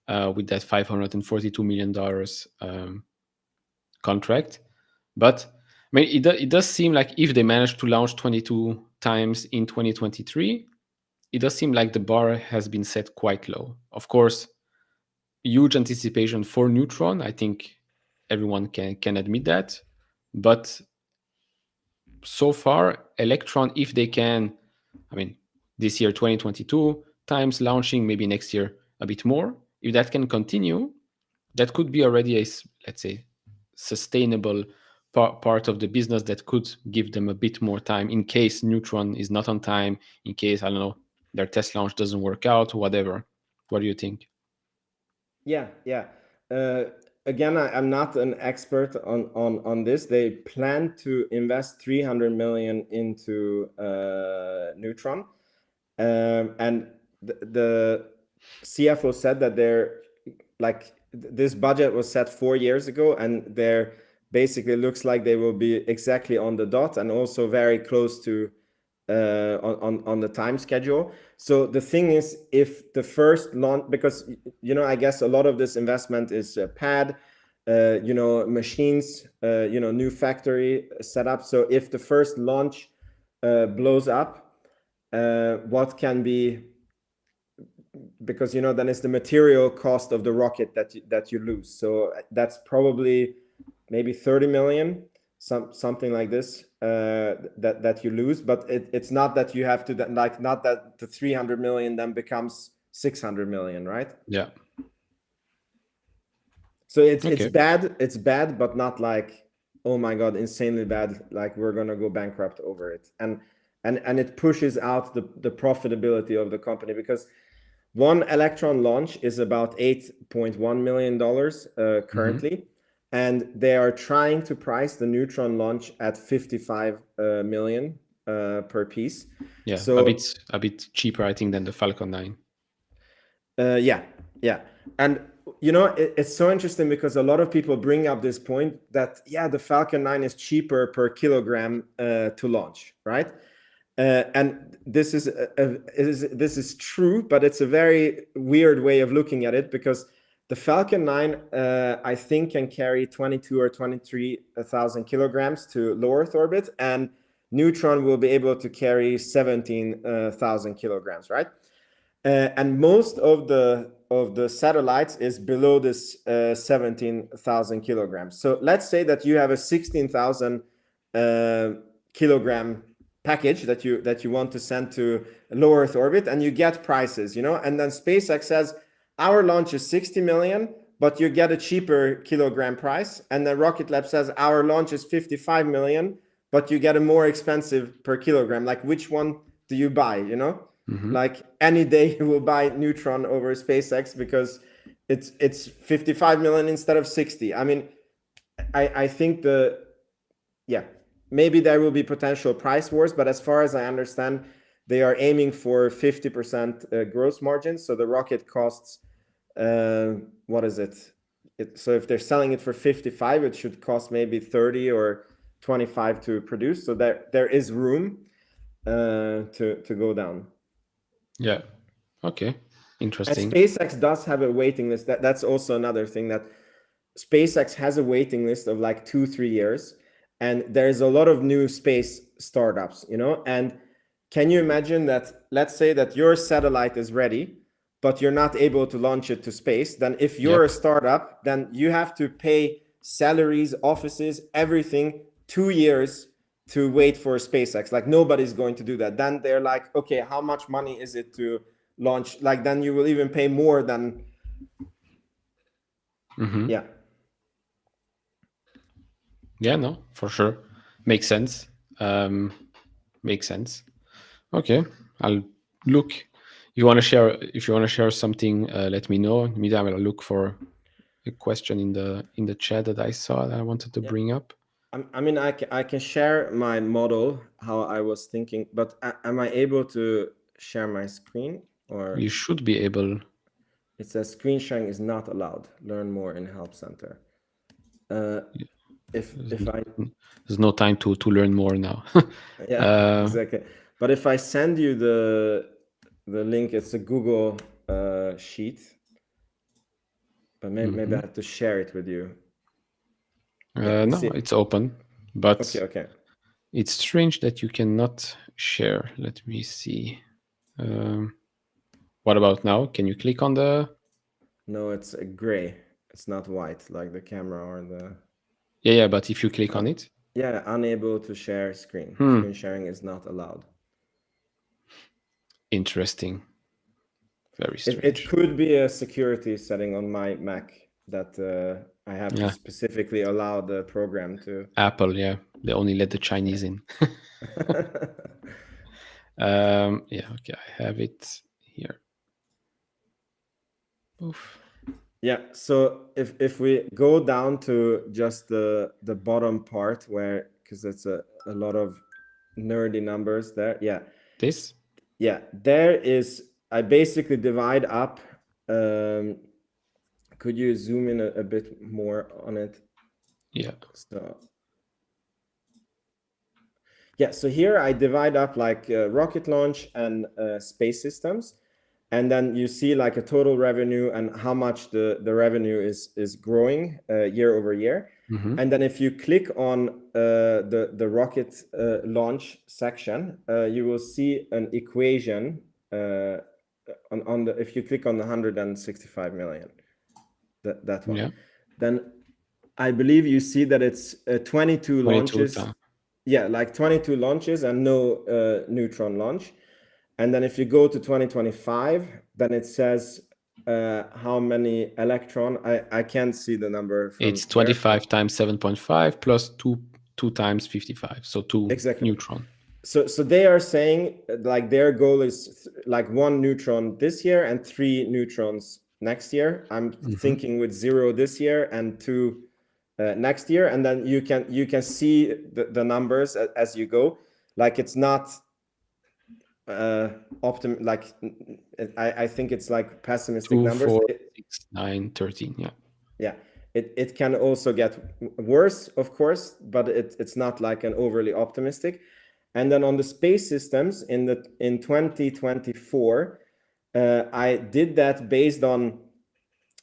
with that $542 million contract. But I mean, it does seem like if they manage to launch 22 times in 2023, it does seem like the bar has been set quite low. Of course, huge anticipation for Neutron. I think everyone can admit that. But so far, Electron, if they can, I mean, this year 2022 times launching, maybe next year a bit more. If that can continue, that could be already a, let's say, sustainable part of the business that could give them a bit more time in case Neutron is not on time, in case, I don't know, their test launch doesn't work out, whatever. What do you think? Yeah. Again, I'm not an expert on this. They plan to invest 300 million into Neutron, and the CFO said that they're this budget was set 4 years ago, and they're basically looks like they will be exactly on the dot and also very close to on the time schedule. So the thing is, if the first launch, because I guess a lot of this investment is pad, machines, new factory setup. So if the first launch blows up, what can be, because then it's the material cost of the rocket that you lose. So that's probably maybe 30 million, something like this, that you lose. But it's not that you have to not that the 300 million then becomes 600 million, right? Yeah. So it's bad, but not like, oh my god, insanely bad, like we're gonna go bankrupt over it. And it pushes out the profitability of the company, because one Electron launch is about $8.1 million currently, and they are trying to price the Neutron launch at 55 million per piece. Yeah, so a bit cheaper, I think, than the Falcon 9. Yeah, and it's so interesting because a lot of people bring up this point that the Falcon 9 is cheaper per kilogram to launch, right? And this is true, but it's a very weird way of looking at it, because the Falcon 9 I think can carry 22 or 23,000 kilograms to low Earth orbit, and Neutron will be able to carry 17,000 kilograms, right? And most of the satellites is below this 17,000 kilograms. So let's say that you have a 16,000 kilogram package that you want to send to low Earth orbit, and you get prices, and then SpaceX says our launch is 60 million, but you get a cheaper kilogram price, and then Rocket Lab says our launch is 55 million, but you get a more expensive per kilogram. Like, which one do you buy? Like, any day you will buy Neutron over SpaceX because it's 55 million instead of 60. I mean, I think maybe there will be potential price wars, but as far as I understand, they are aiming for 50% gross margin. So the rocket costs, what is it? So if they're selling it for 55, it should cost maybe 30 or 25 to produce. So there is room to go down. Yeah. Okay. And Interesting. SpaceX does have a waiting list. That's also another thing, that SpaceX has a waiting list of like 2-3 years, and there's a lot of new space startups, you know. And can you imagine that, let's say that your satellite is ready, but you're not able to launch it to space? Then if you're a startup, then you have to pay salaries, offices, everything 2 years to wait for SpaceX. Like nobody's going to do that. Then they're like, okay, how much money is it to launch? Like then you will even pay more than yeah. Yeah, no, for sure. Makes sense. Makes sense. Okay, I'll look. You want to share? If you want to share something, let me know. Meantime, I'll look for a question in the chat that I saw that I wanted to bring up. I mean, I can share my model, how I was thinking, but am I able to share my screen? Or You should be able. it says screen sharing is not allowed. Learn more in Help Center. If I There's no time to learn more now. yeah, exactly. But if I send you the link, it's a Google sheet. But maybe I have to share it with you. No, it's open, but okay. It's strange that you cannot share. Let me see. What about now? Can you click on the? No, it's gray. It's not white like the camera or the. Yeah, but if you click on it. Yeah, unable to share screen. Screen sharing is not allowed. Interesting. Very strange. It could be a security setting on my Mac that I have to specifically allow the program to. Apple, yeah, they only let the Chinese in. Yeah, okay, I have it here. Oof. Yeah, so if we go down to just the bottom part, where, because it's a lot of nerdy numbers there. Yeah. This? Yeah, there is, I basically divide up. Could you zoom in a bit more on it? Yeah. So yeah, so here I divide up like rocket launch and space systems. And then you see like a total revenue and how much the revenue is growing year over year. And then if you click on the rocket launch section, you will see an equation on the, if you click on the 165 million, that one. Yeah. Then I believe you see that it's 22 launches. Yeah, like 22 launches and no Neutron launch. And then if you go to 2025, then it says how many Electron. I can't see the number from it's 25 times 7.5 plus 2 times 55, so 2 Neutron. So they are saying like their goal is like 1 Neutron this year and 3 neutrons next year. I'm thinking with 0 this year and 2 next year, and then you can see the numbers as you go. Like it's not like I think it's like pessimistic 2, numbers. 4, 6, 9, 13. Yeah, it can also get worse, of course, but it's not like an overly optimistic. And then on the space systems in 2024, I did that based on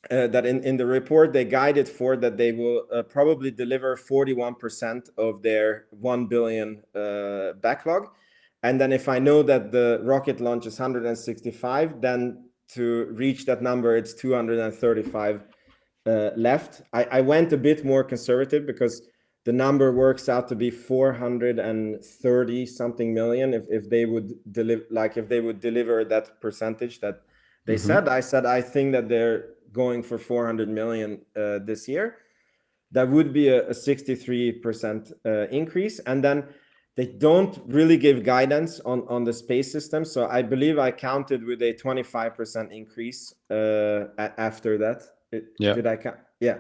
that in the report they guided for that they will probably deliver 41% of their 1 billion backlog. And then if I know that the rocket launch is 165, then to reach that number, it's 235 left. I went a bit more conservative because the number works out to be 430 something million if they would deliver, like if they would deliver that percentage that they said. I think that they're going for 400 million this year. That would be a 63% increase. And then they don't really give guidance on the space system. So I believe I counted with a 25% increase after that. Did I count? Yeah.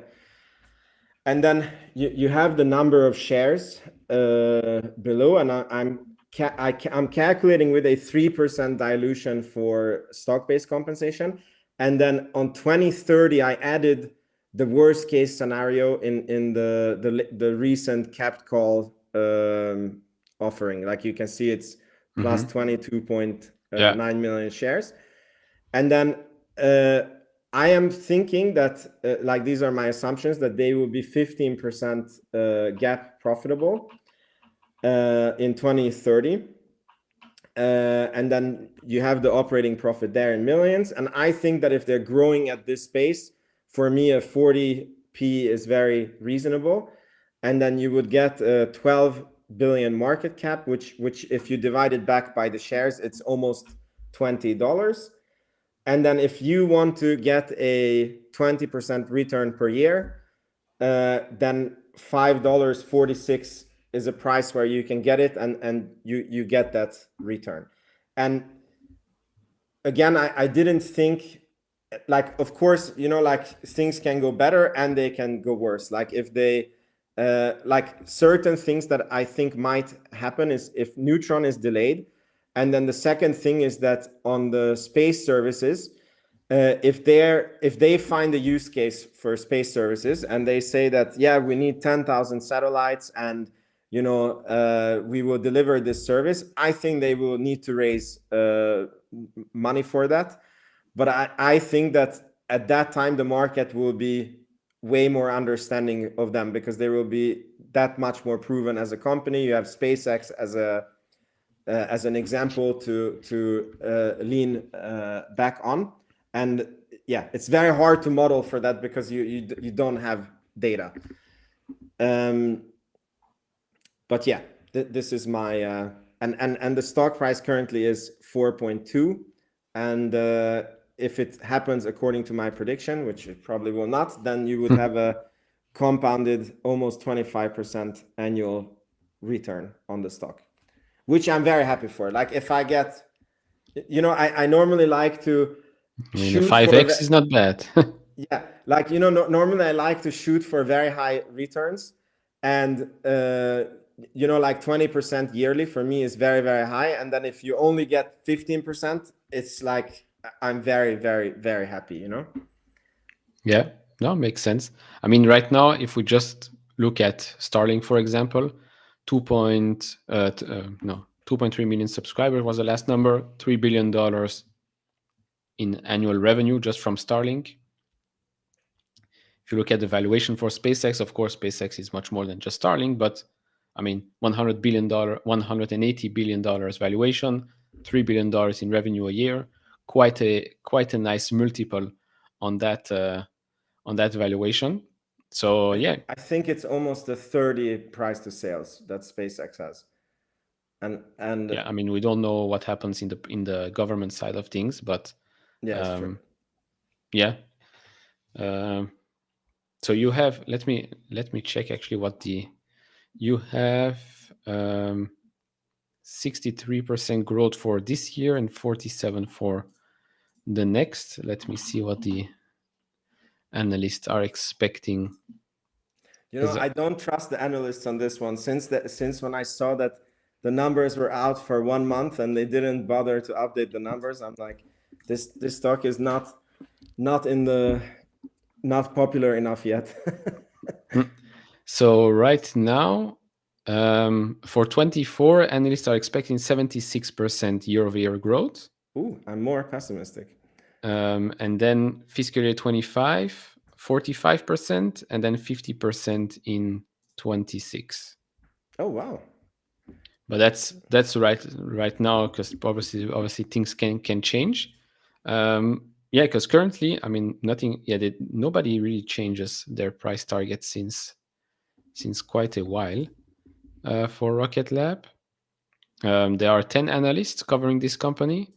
And then you have the number of shares below, and I'm calculating with a 3% dilution for stock-based compensation. And then on 2030, I added the worst case scenario in the recent capped call offering. Like you can see, it's plus 22.9 million shares. And then I am thinking that, like these are my assumptions, that they will be 15% gap profitable in 2030. And then you have the operating profit there in millions. And I think that if they're growing at this pace, for me, a 40p is very reasonable. And then you would get a 12 billion market cap, which if you divide it back by the shares, it's almost $20. And then if you want to get a 20% return per year, then $5.46 is a price where you can get it, and you get that return. And again, I didn't think, like, of course, you know, like things can go better and they can go worse. Like if they like certain things that I think might happen is if Neutron is delayed. And then the second thing is that on the space services, if they find a use case for space services and they say that, yeah, we need 10,000 satellites and, you know, we will deliver this service, I think they will need to raise money for that. But I think that at that time, the market will be way more understanding of them because they will be that much more proven as a company. You have SpaceX as an example to lean back on. And yeah, it's very hard to model for that because you don't have data. But yeah, this is my and the stock price currently is 4.2, and if it happens according to my prediction, which it probably will not, then you would have a compounded almost 25% annual return on the stock, which I'm very happy for. Like if I get, you know, I normally like to shoot 5x is not bad. Yeah, like, you know, normally I like to shoot for very high returns, and you know, like 20% yearly for me is very, very high. And then if you only get 15%, it's like I'm very, very, very happy, you know? Yeah, no, makes sense. I mean, right now, if we just look at Starlink, for example, 2.3 million subscribers was the last number, $3 billion in annual revenue just from Starlink. If you look at the valuation for SpaceX, of course, SpaceX is much more than just Starlink, but I mean, $180 billion valuation, $3 billion in revenue a year, quite a nice multiple on that valuation. So yeah, I think it's almost a 30 price to sales that SpaceX has. And yeah, I mean, we don't know what happens in the government side of things, but yeah, it's true. Yeah. So you have, let me check actually what you have 63% growth for this year and 47 for the next. Let me see what the analysts are expecting. You know, I don't trust the analysts on this one since when I saw that the numbers were out for 1 month and they didn't bother to update the numbers. I'm like, this stock is not popular enough yet. So right now, for 24, analysts are expecting 76% year-over-year growth. Ooh, I'm more pessimistic. And then fiscal year 25, 45%, and then 50% in 26. Oh wow! But that's right now, because obviously things can change. Yeah, because currently, I mean, nobody really changes their price target since quite a while for Rocket Lab. There are 10 analysts covering this company,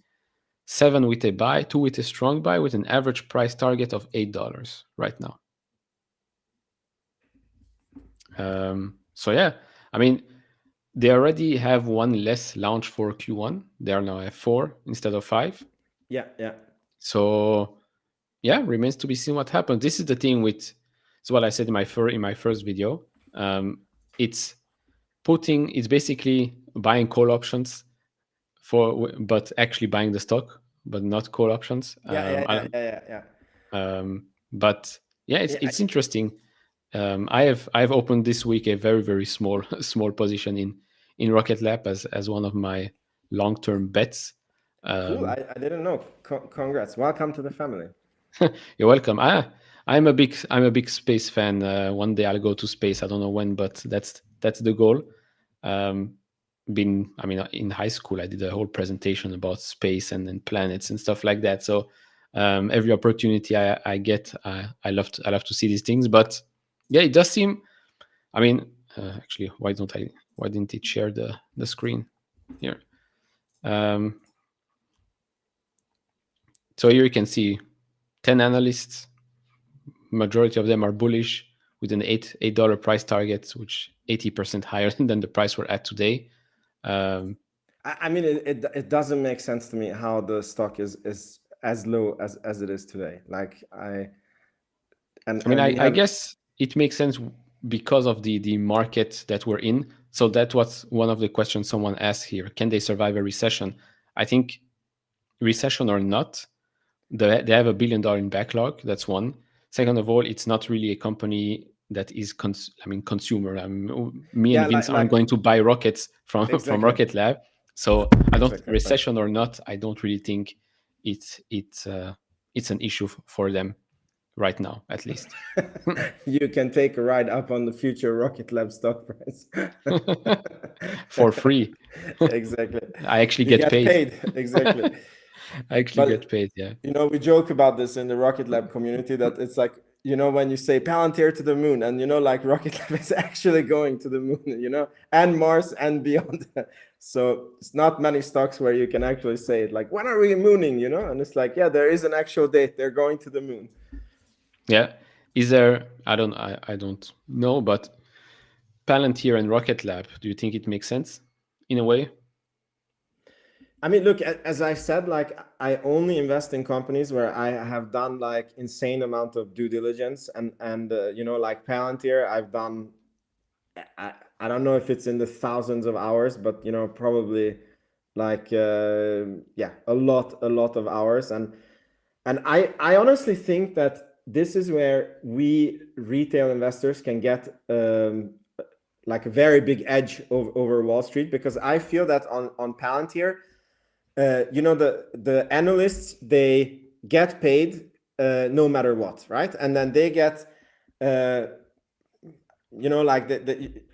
7 with a buy, 2 with a strong buy, with an average price target of $8 right now. So yeah, I mean, they already have 1 less launch for Q1. They are now at 4 instead of 5. Yeah. So yeah, remains to be seen what happens. This is the thing with, so what I said in my first video. It's basically buying call options but actually buying the stock, but not call options. But yeah, it's interesting. I've opened this week a very, very small small position in Rocket Lab as one of my long-term bets. Cool. I didn't know. Congrats. Welcome to the family. You're welcome. I'm a big space fan. One day I'll go to space. I don't know when, but that's the goal. In high school I did a whole presentation about space and planets and stuff like that. So every opportunity I get, I love to see these things. But yeah, it does seem. Actually, why didn't it share the screen here? So here you can see 10 analysts. Majority of them are bullish with an $8 price target, which 80% higher than the price we're at today. It doesn't make sense to me how the stock is as low as it is today. I guess it makes sense because of the market that we're in. So that was one of the questions someone asked here. Can they survive a recession? I think recession or not, they have $1 billion in backlog. That's one. Second of all, it's not really a company that is consumer. Me and Vince aren't going to buy rockets from Rocket Lab. So I don't recession or not, I don't really think it's an issue for them right now, at least. You can take a ride up on the future Rocket Lab stock price for free. Exactly. I actually get paid. Exactly. I actually get paid. Yeah. We joke about this in the Rocket Lab community that it's like, when you say Palantir to the moon, and Rocket Lab is actually going to the moon, and Mars and beyond. So it's not many stocks where you can actually say it, like, when are we mooning, and it's like, yeah, there is an actual date. They're going to the moon. Yeah. Is there, I don't know, but Palantir and Rocket Lab, do you think it makes sense in a way? Look, as I said, I only invest in companies where I have done insane amount of due diligence, and like Palantir, I've done, I don't know if it's in the thousands of hours, but probably a lot of hours, and I honestly think that this is where we retail investors can get a very big edge over Wall Street, because I feel that on Palantir, the analysts, they get paid no matter what, right? And then they get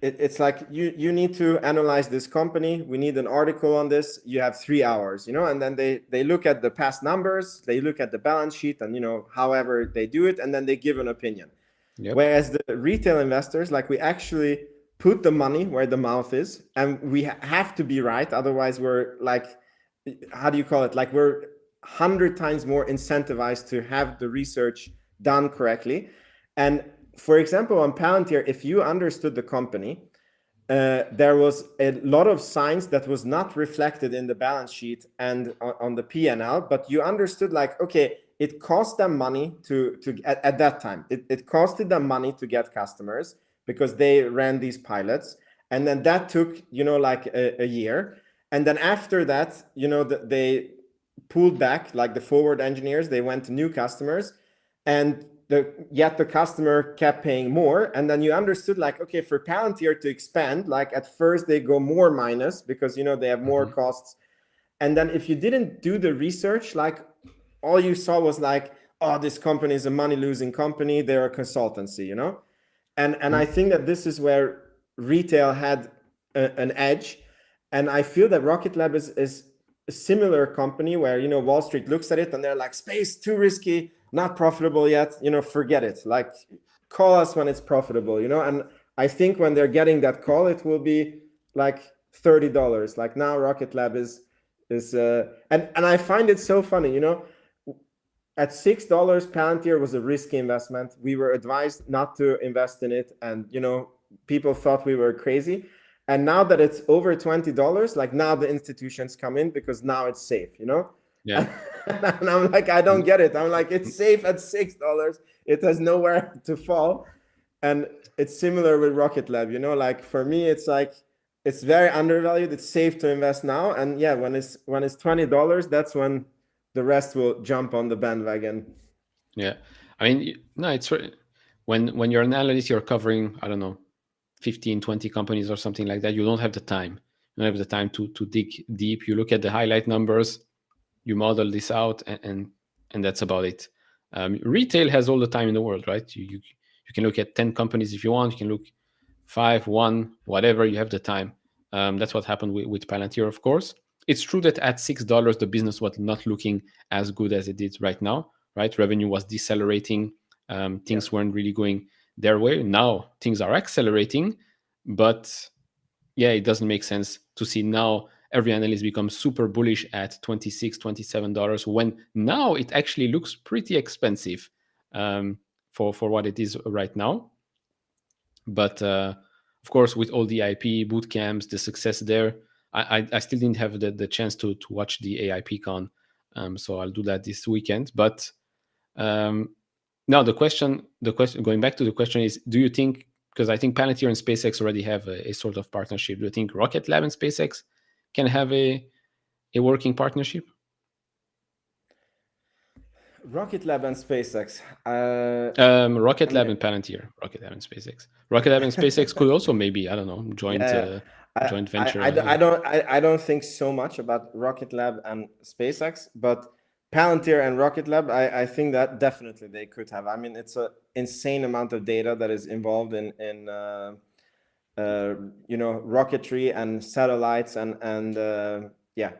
it's like you need to analyze this company. We need an article on this. You have 3 hours, and then they look at the past numbers, they look at the balance sheet, and however they do it, and then they give an opinion. Yep. Whereas the retail investors, we actually put the money where the mouth is, and we have to be right, otherwise we're how do you call it? We're 100 times more incentivized to have the research done correctly. And for example, on Palantir, if you understood the company, there was a lot of signs that was not reflected in the balance sheet and on the P&L, but you understood okay, it cost them money to at that time. It costed them money to get customers because they ran these pilots. And then that took, a year. And then after that, they pulled back, the forward engineers, they went to new customers, and yet the customer kept paying more. And then you understood okay, for Palantir to expand, at first they go more minus because, they have more costs. And then if you didn't do the research, all you saw was oh, this company is a money losing company. They're a consultancy, And I think that this is where retail had an edge. And I feel that Rocket Lab is a similar company where, Wall Street looks at it and they're like, space, too risky, not profitable yet, forget it. Call us when it's profitable, And I think when they're getting that call, it will be $30. Now Rocket Lab is and I find it so funny, at $6, Palantir was a risky investment. We were advised not to invest in it. And, people thought we were crazy. And now that it's over $20, now the institutions come in because now it's safe, Yeah. And I'm I don't get it. I'm it's safe at $6. It has nowhere to fall. And it's similar with Rocket Lab, For me, it's it's very undervalued. It's safe to invest now, and yeah, when it's $20, that's when the rest will jump on the bandwagon. Yeah, I mean, no, it's when you're an analyst, you're covering, I don't know, 15, 20 companies or something like that. You don't have the time. You don't have the time to dig deep. You look at the highlight numbers, you model this out, and that's about it. Retail has all the time in the world, right? You can look at 10 companies if you want. You can look 5, 1, whatever. You have the time. That's what happened with Palantir, of course. It's true that at $6, the business was not looking as good as it did right now, right? Revenue was decelerating. Things weren't really going their way. Now things are accelerating, but yeah, it doesn't make sense to see now every analyst becomes super bullish at $26, $27 when now it actually looks pretty expensive for what it is right now. But of course, with all the IP boot camps, the success there, I still didn't have the chance to watch the AIP con, so I'll do that this weekend. But now the question, going back to the question is, do you think, because I think Palantir and SpaceX already have a sort of partnership, do you think Rocket Lab and SpaceX can have a working partnership? Rocket Lab and SpaceX. Rocket Lab and Palantir, Rocket Lab and SpaceX. Rocket Lab and SpaceX could also maybe, I don't know, joint venture. I don't think so much about Rocket Lab and SpaceX, but Palantir and Rocket Lab, I think that definitely they could have. I mean, it's an insane amount of data that is involved in rocketry and satellites and yeah.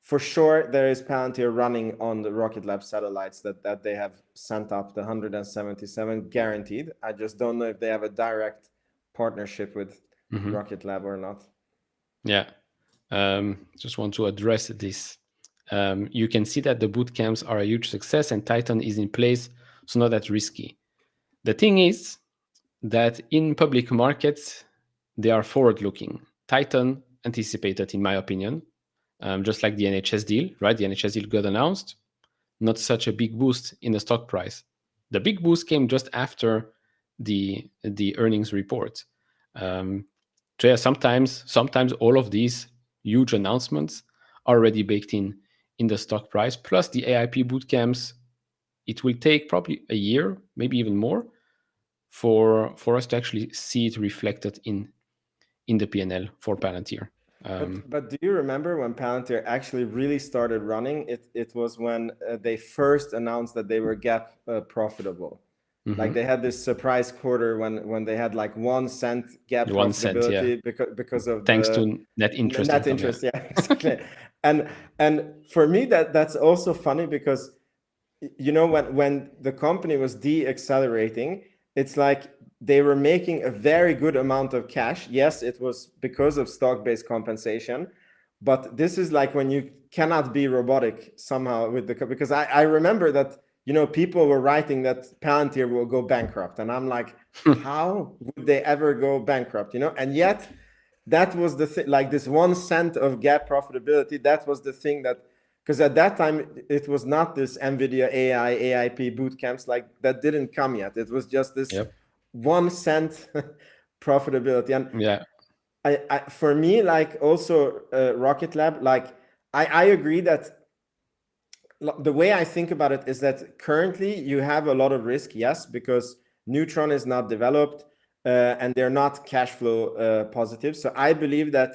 For sure, there is Palantir running on the Rocket Lab satellites that they have sent up, the 177 guaranteed. I just don't know if they have a direct partnership with Rocket Lab or not. Yeah, just want to address this. You can see that the boot camps are a huge success and Titan is in place, so not that risky. The thing is that in public markets, they are forward-looking. Titan anticipated, in my opinion, just like the NHS deal, right? The NHS deal got announced, not such a big boost in the stock price. The big boost came just after the earnings report. So yeah, sometimes all of these huge announcements are already baked in the stock price. Plus the AIP bootcamps, it will take probably a year, maybe even more, for us to actually see it reflected in the P&L for Palantir. But do you remember when Palantir actually really started running? It was when they first announced that they were GAAP profitable. Like they had this surprise quarter when they had like 1 cent GAAP profitability because of thanks to net interest. Net interest, yeah, exactly. and for me that's also funny because when the company was de-accelerating, it's like they were making a very good amount of cash. Yes, it was because of stock-based compensation, but this is like when you cannot be robotic somehow with because I remember that people were writing that Palantir will go bankrupt, and I'm like, how would they ever go bankrupt? And yet that was the thing, like this 1 cent of GAAP profitability. That was the thing that, because at that time it was not this NVIDIA AI AIP bootcamps, like that didn't come yet. It was just this 1 cent profitability. And yeah, I for me, like also Rocket Lab, like I agree that the way I think about it is that currently you have a lot of risk, yes, because Neutron is not developed and they're not cash flow positive. So I believe that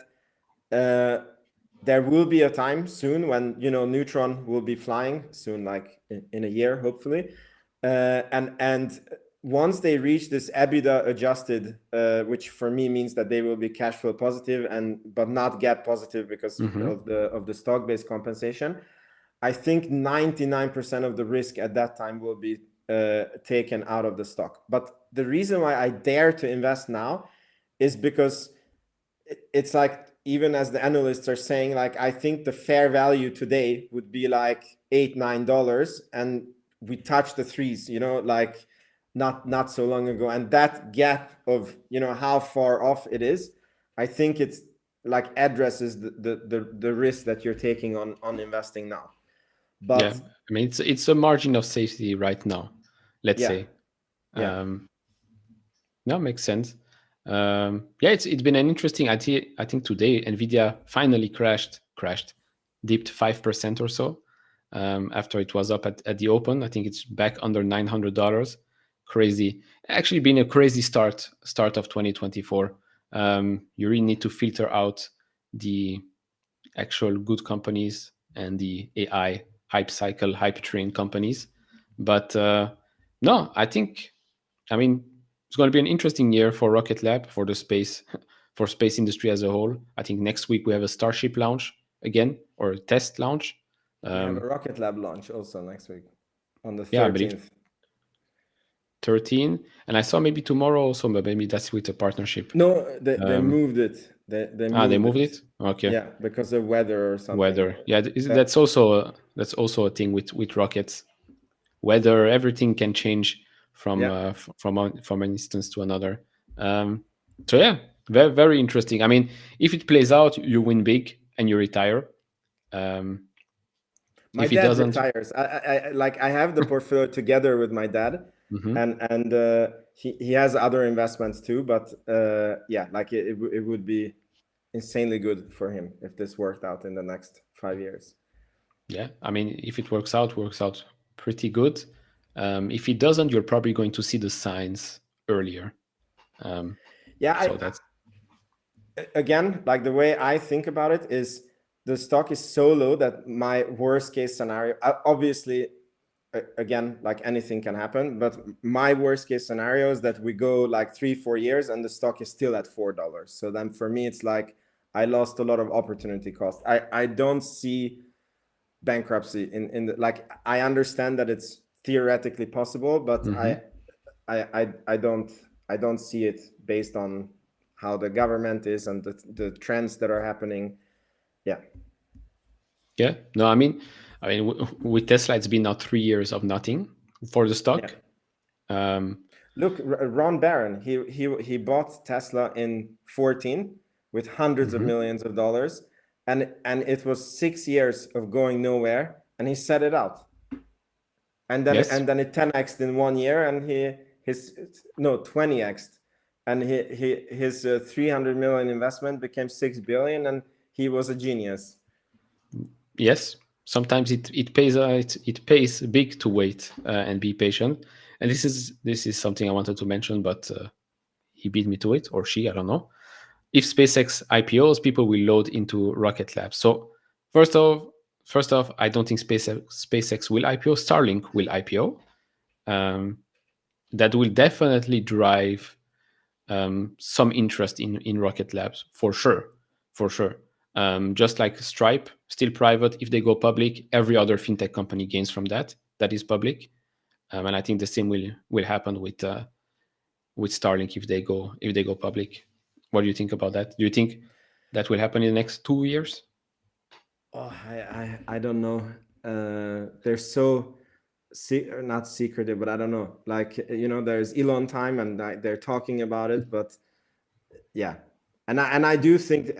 there will be a time soon when Neutron will be flying soon, like in a year, hopefully, and once they reach this EBITDA adjusted, which for me means that they will be cash flow positive but not GAAP positive because of the stock-based compensation. I think 99% of the risk at that time will be taken out of the stock. But the reason why I dare to invest now is because it's like, even as the analysts are saying, like, I think the fair value today would be like $8-9, and we touched the threes, like not so long ago. And that gap of how far off it is, I think it's like addresses the risk that you're taking on investing now. But yeah, I mean it's a margin of safety right now, let's say. Yeah. No, makes sense. Yeah, it's been an interesting. I think today Nvidia finally crashed, dipped 5% or so after it was up at the open. I think it's back under $900. Crazy. Actually, been a crazy start of 2024. You really need to filter out the actual good companies and the AI hype cycle, hype train companies. But no, I mean, it's going to be an interesting year for Rocket Lab, for the space, for space industry as a whole. I think next week we have a Starship launch again, or a test launch. We have a Rocket Lab launch also next week on the Yeah, I believe 13th. 13, and I saw maybe tomorrow also, but maybe that's with a partnership. No, they moved it. They They moved moved it. it. Okay. Yeah, because of weather or something. Weather. Yeah, That that's also a thing with rockets. Weather, everything can change from yeah. from an instance to another. So yeah, very very interesting. I mean, if it plays out, you win big and you retire. Um, My if it dad doesn't, retires. I have the portfolio together with my dad, mhm. and he has other investments too. But yeah, like it would be insanely good for him if this worked out in the next 5 years. Yeah, I mean, if it works out pretty good. If it doesn't, you're probably going to see the signs earlier. Yeah, So that's again, like the way I think about it is the stock is so low that my worst case scenario, obviously, again, like anything can happen, but my worst case scenario is that we go like 3-4 years and the stock is still at $4. So then for me, it's like I lost a lot of opportunity cost. I don't see bankruptcy in the, like, I understand that it's theoretically possible, but I don't see it based on how the government is and the trends that are happening. Yeah. yeah. No, with Tesla, it's been now 3 years of nothing for the stock. Look, Ron Barron, he bought Tesla in 14 with hundreds of millions of dollars, and it was 6 years of going nowhere, and he set it out, and then Yes. it 10x'd in 1 year, and his no 20x'd, and his 300 million investment became 6 billion, and he was a genius. Yes. Sometimes it pays it pays big to wait and be patient. And this is something I wanted to mention, but he beat me to it, or she, I don't know. If SpaceX IPOs, people will load into Rocket Lab. So first off, I don't think SpaceX will IPO. Starlink will IPO. That will definitely drive some interest in Rocket Labs for sure. Just like Stripe, still private. If they go public, every other fintech company gains from that is public. And I think the same will happen with Starlink if they go public. What do you think about that? Do you think that will happen in the next 2 years? Oh, I don't know. They're so not secretive, but I don't know. Like, there's Elon time, and they're talking about it, but yeah, and I do think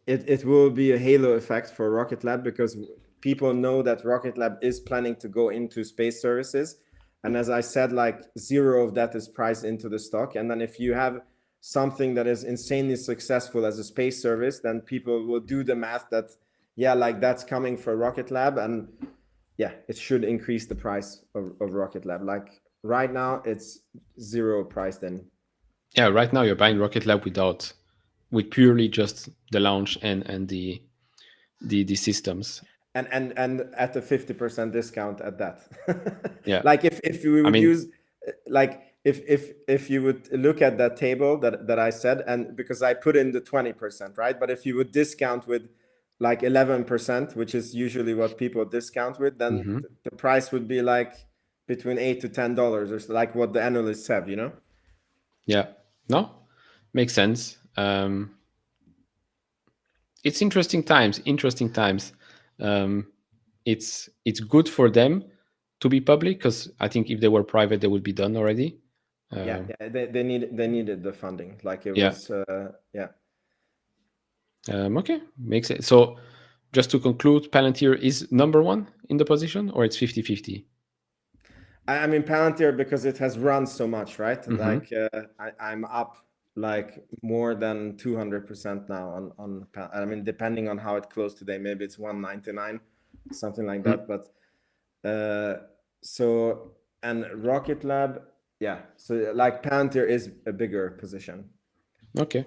it will be a halo effect for Rocket Lab, because people know that Rocket Lab is planning to go into space services, and as I said, like zero of that is priced into the stock. And then if you have something that is insanely successful as a space service, then people will do the math that, yeah, like that's coming for Rocket Lab, and yeah, it should increase the price of Rocket Lab. Like right now, it's zero priced in. Yeah, right now you're buying Rocket Lab with purely just the launch and the systems. And at the 50% discount at that. Yeah. Like if we I would mean, use, like if you would look at that table that I said, and because I put in the 20%, right? But if you would discount with like 11%, which is usually what people discount with, then the price would be like between $8 to $10, or like what the analysts have, yeah. No, makes sense. It's interesting times. It's good for them to be public, because I think if they were private, they would be done already. Yeah, they needed the funding. Like it Yeah. was, yeah. Okay, makes sense. So just to conclude, Palantir is number one in the position, or it's 50-50? I mean Palantir, because it has run so much, right? Like I'm up like more than 200% now on I mean, depending on how it closed today, maybe it's 199, something like that. But so, and Rocket Lab, yeah, so like Palantir is a bigger position. Okay,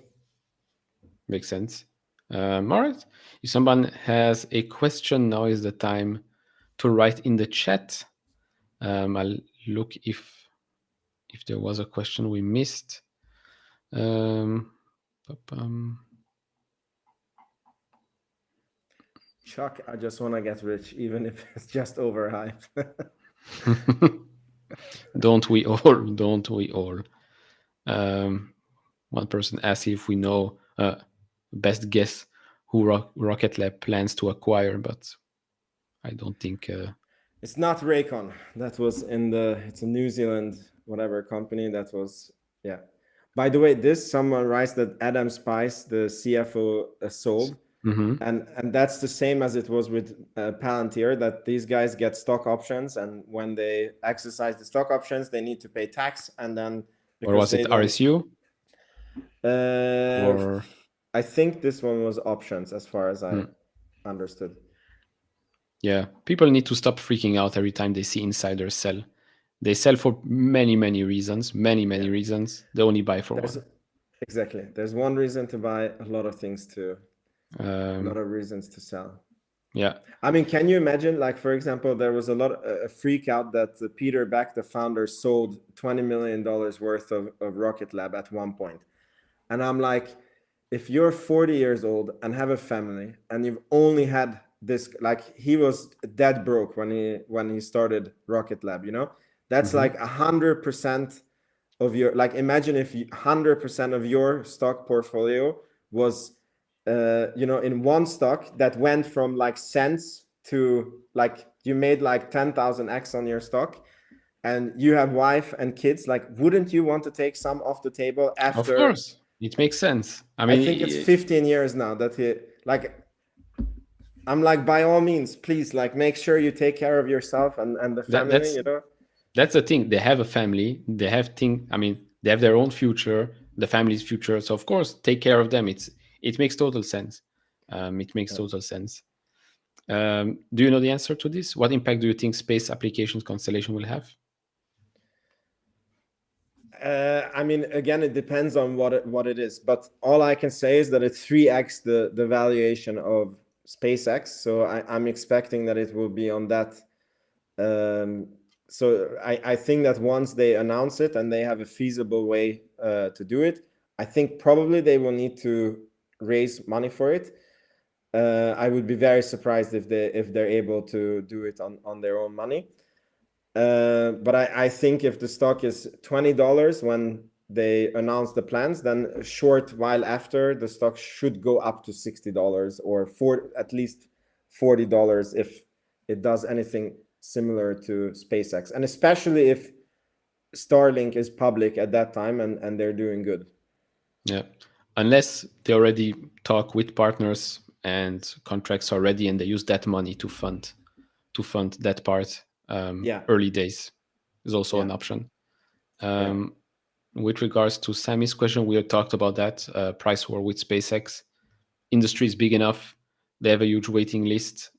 makes sense. All right. If someone has a question, now is the time to write in the chat. I'll look if there was a question we missed. Chuck, I just want to get rich, even if it's just overhyped. Don't we all? Don't we all? One person asked if we know best guess who Rocket Lab plans to acquire, but I don't think it's not Raycon. That was it's a New Zealand whatever company that was, yeah. By the way, someone writes that Adam Spice, the CFO, sold. And that's the same as it was with Palantir, that these guys get stock options, and when they exercise the stock options, they need to pay tax, and then or was it RSU? Or I think this one was options, as far as I understood. Yeah, people need to stop freaking out every time they see insiders sell. They sell for many reasons, many reasons. They only buy for one. Exactly. There's one reason to buy, a lot of things to, a lot of reasons to sell. Yeah. I mean, can you imagine, like, for example, there was a freak out that Peter Beck, the founder, sold $20 million worth of Rocket Lab at one point. And I'm like, if you're 40 years old and have a family and you've only had this, like, he was dead broke when he started Rocket Lab, you know, that's like 100% of your, like, imagine if 100% of your stock portfolio was, you know, in one stock that went from like cents to like, you made like 10,000x on your stock, and you have wife and kids, like, wouldn't you want to take some off the table after? Of course, it makes sense. I mean, I think it's 15 years now that he, like, I'm like, by all means, please, like, make sure you take care of yourself and the family, you know? That's the thing. They have a family. They have they have their own future, the family's future. So of course, take care of them. It makes total sense. It makes total sense. Do you know the answer to this? What impact do you think space applications constellation will have? I mean, again, it depends on what it is, but all I can say is that it's 3x the valuation of SpaceX. So I'm expecting that it will be on that. So I think that once they announce it and they have a feasible way to do it, I think probably they will need to raise money for it. I would be very surprised if they're able to do it on their own money. But I think if the stock is $20 when they announce the plans, then a short while after, the stock should go up to $60 or at least $40 if it does anything similar to SpaceX, and especially if Starlink is public at that time and they're doing good. Yeah, unless they already talk with partners and contracts already, and they use that money to fund that part. Early days is also an option. With regards to Sammy's question, we had talked about that price war with SpaceX. Industry is big enough; they have a huge waiting list.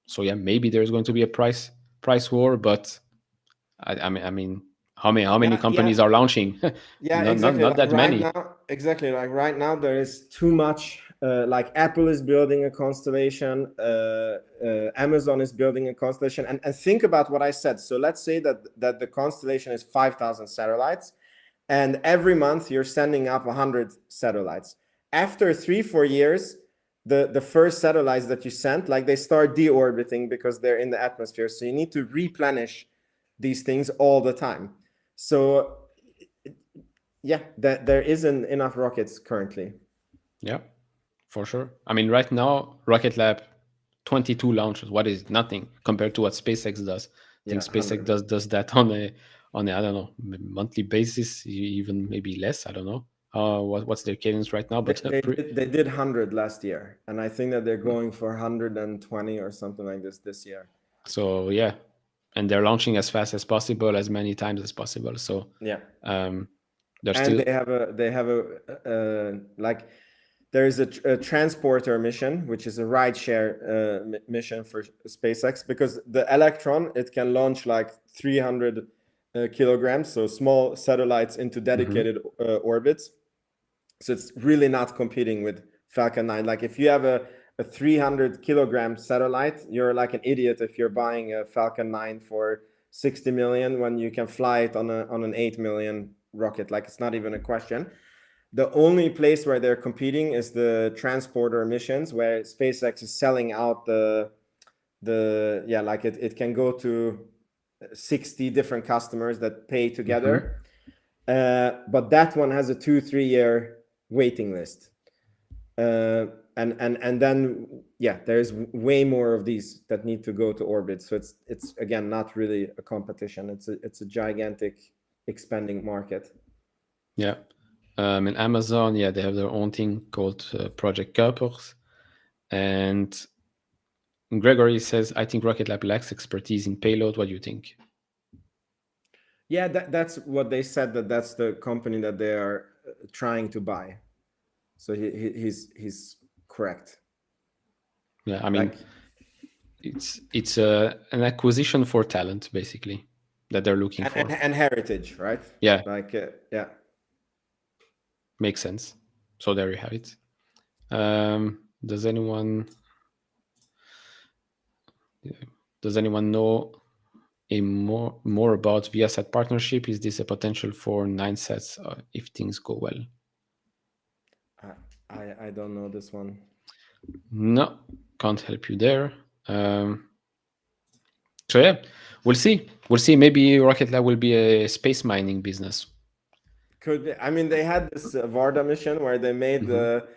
So yeah, maybe there's going to be a price war, but I mean, how many companies are launching? Exactly. Not that many. Exactly. Like right now, there is too much. Like Apple is building a constellation, Amazon is building a constellation, and think about what I said. So let's say that the constellation is 5,000 satellites, and every month you're sending up 100 satellites. After 3-4 years, the first satellites that you sent, like, they start deorbiting because they're in the atmosphere. So you need to replenish these things all the time. So yeah, there isn't enough rockets currently. Yeah, for sure. I mean, right now, Rocket Lab, 22 launches. What is nothing compared to what SpaceX does? I think SpaceX does that on a I don't know, monthly basis, even maybe less. I don't know. What's their cadence right now? But they did 100 last year, and I think that they're going for 120 or something like this year. So yeah, and they're launching as fast as possible, as many times as possible. So yeah, They're And still. they have a like there is a transporter mission, which is a rideshare mission for SpaceX, because the Electron, it can launch like 300 kilograms, so small satellites into dedicated orbits. So it's really not competing with Falcon 9. Like if you have a 300 kilogram satellite, you're like an idiot if you're buying a Falcon 9 for 60 million when you can fly it on an 8 million rocket. Like it's not even a question. The only place where they're competing is the transporter missions, where SpaceX is selling out like it can go to 60 different customers that pay together. But that one has a 2-3 year waiting list. And then there's way more of these that need to go to orbit. So it's again not really a competition. It's a gigantic expanding market. Yeah. In Amazon, they have their own thing called Project Kuipers. And Gregory says, I think Rocket Lab lacks expertise in payload. What do you think? Yeah, that's what they said, that's the company that they are trying to buy. So he's correct. Yeah, I mean, it's an acquisition for talent, basically, that they're looking for. And heritage, right? Yeah. Like, yeah. Makes sense. So there you have it. Does anyone know more about Viasat partnership? Is this a potential for 9 sets if things go well? I don't know this one. No, can't help you there. So yeah, we'll see. Maybe Rocket Lab will be a space mining business. Could be. I mean, they had this Varda mission where they made the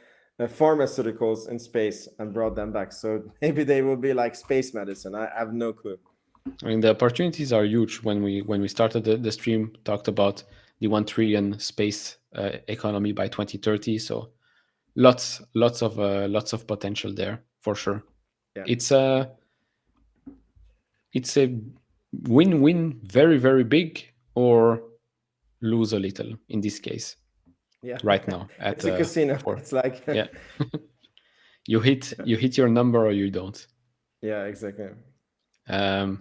pharmaceuticals in space and brought them back. So maybe they will be like space medicine. I have no clue. I mean, the opportunities are huge. When we started the stream, talked about the 1 trillion space economy by 2030. So lots of potential there for sure. Yeah. It's a win-win, very, very big, or lose a little in this case. Yeah. Right now at it's a casino. It's like yeah. you hit your number or you don't. Yeah, exactly. But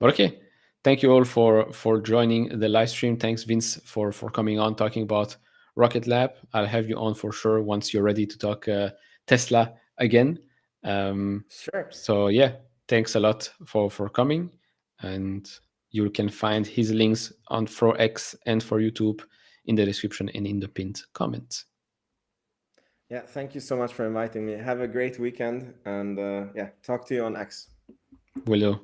okay, thank you all for joining the live stream. Thanks, Vince, for coming on, talking about Rocket Lab. I'll have you on for sure once you're ready to talk Tesla again. Sure. So yeah, thanks a lot for coming, and you can find his links on for X and for YouTube in the description and in the pinned comments. Yeah, thank you so much for inviting me. Have a great weekend, and talk to you on X. Will do.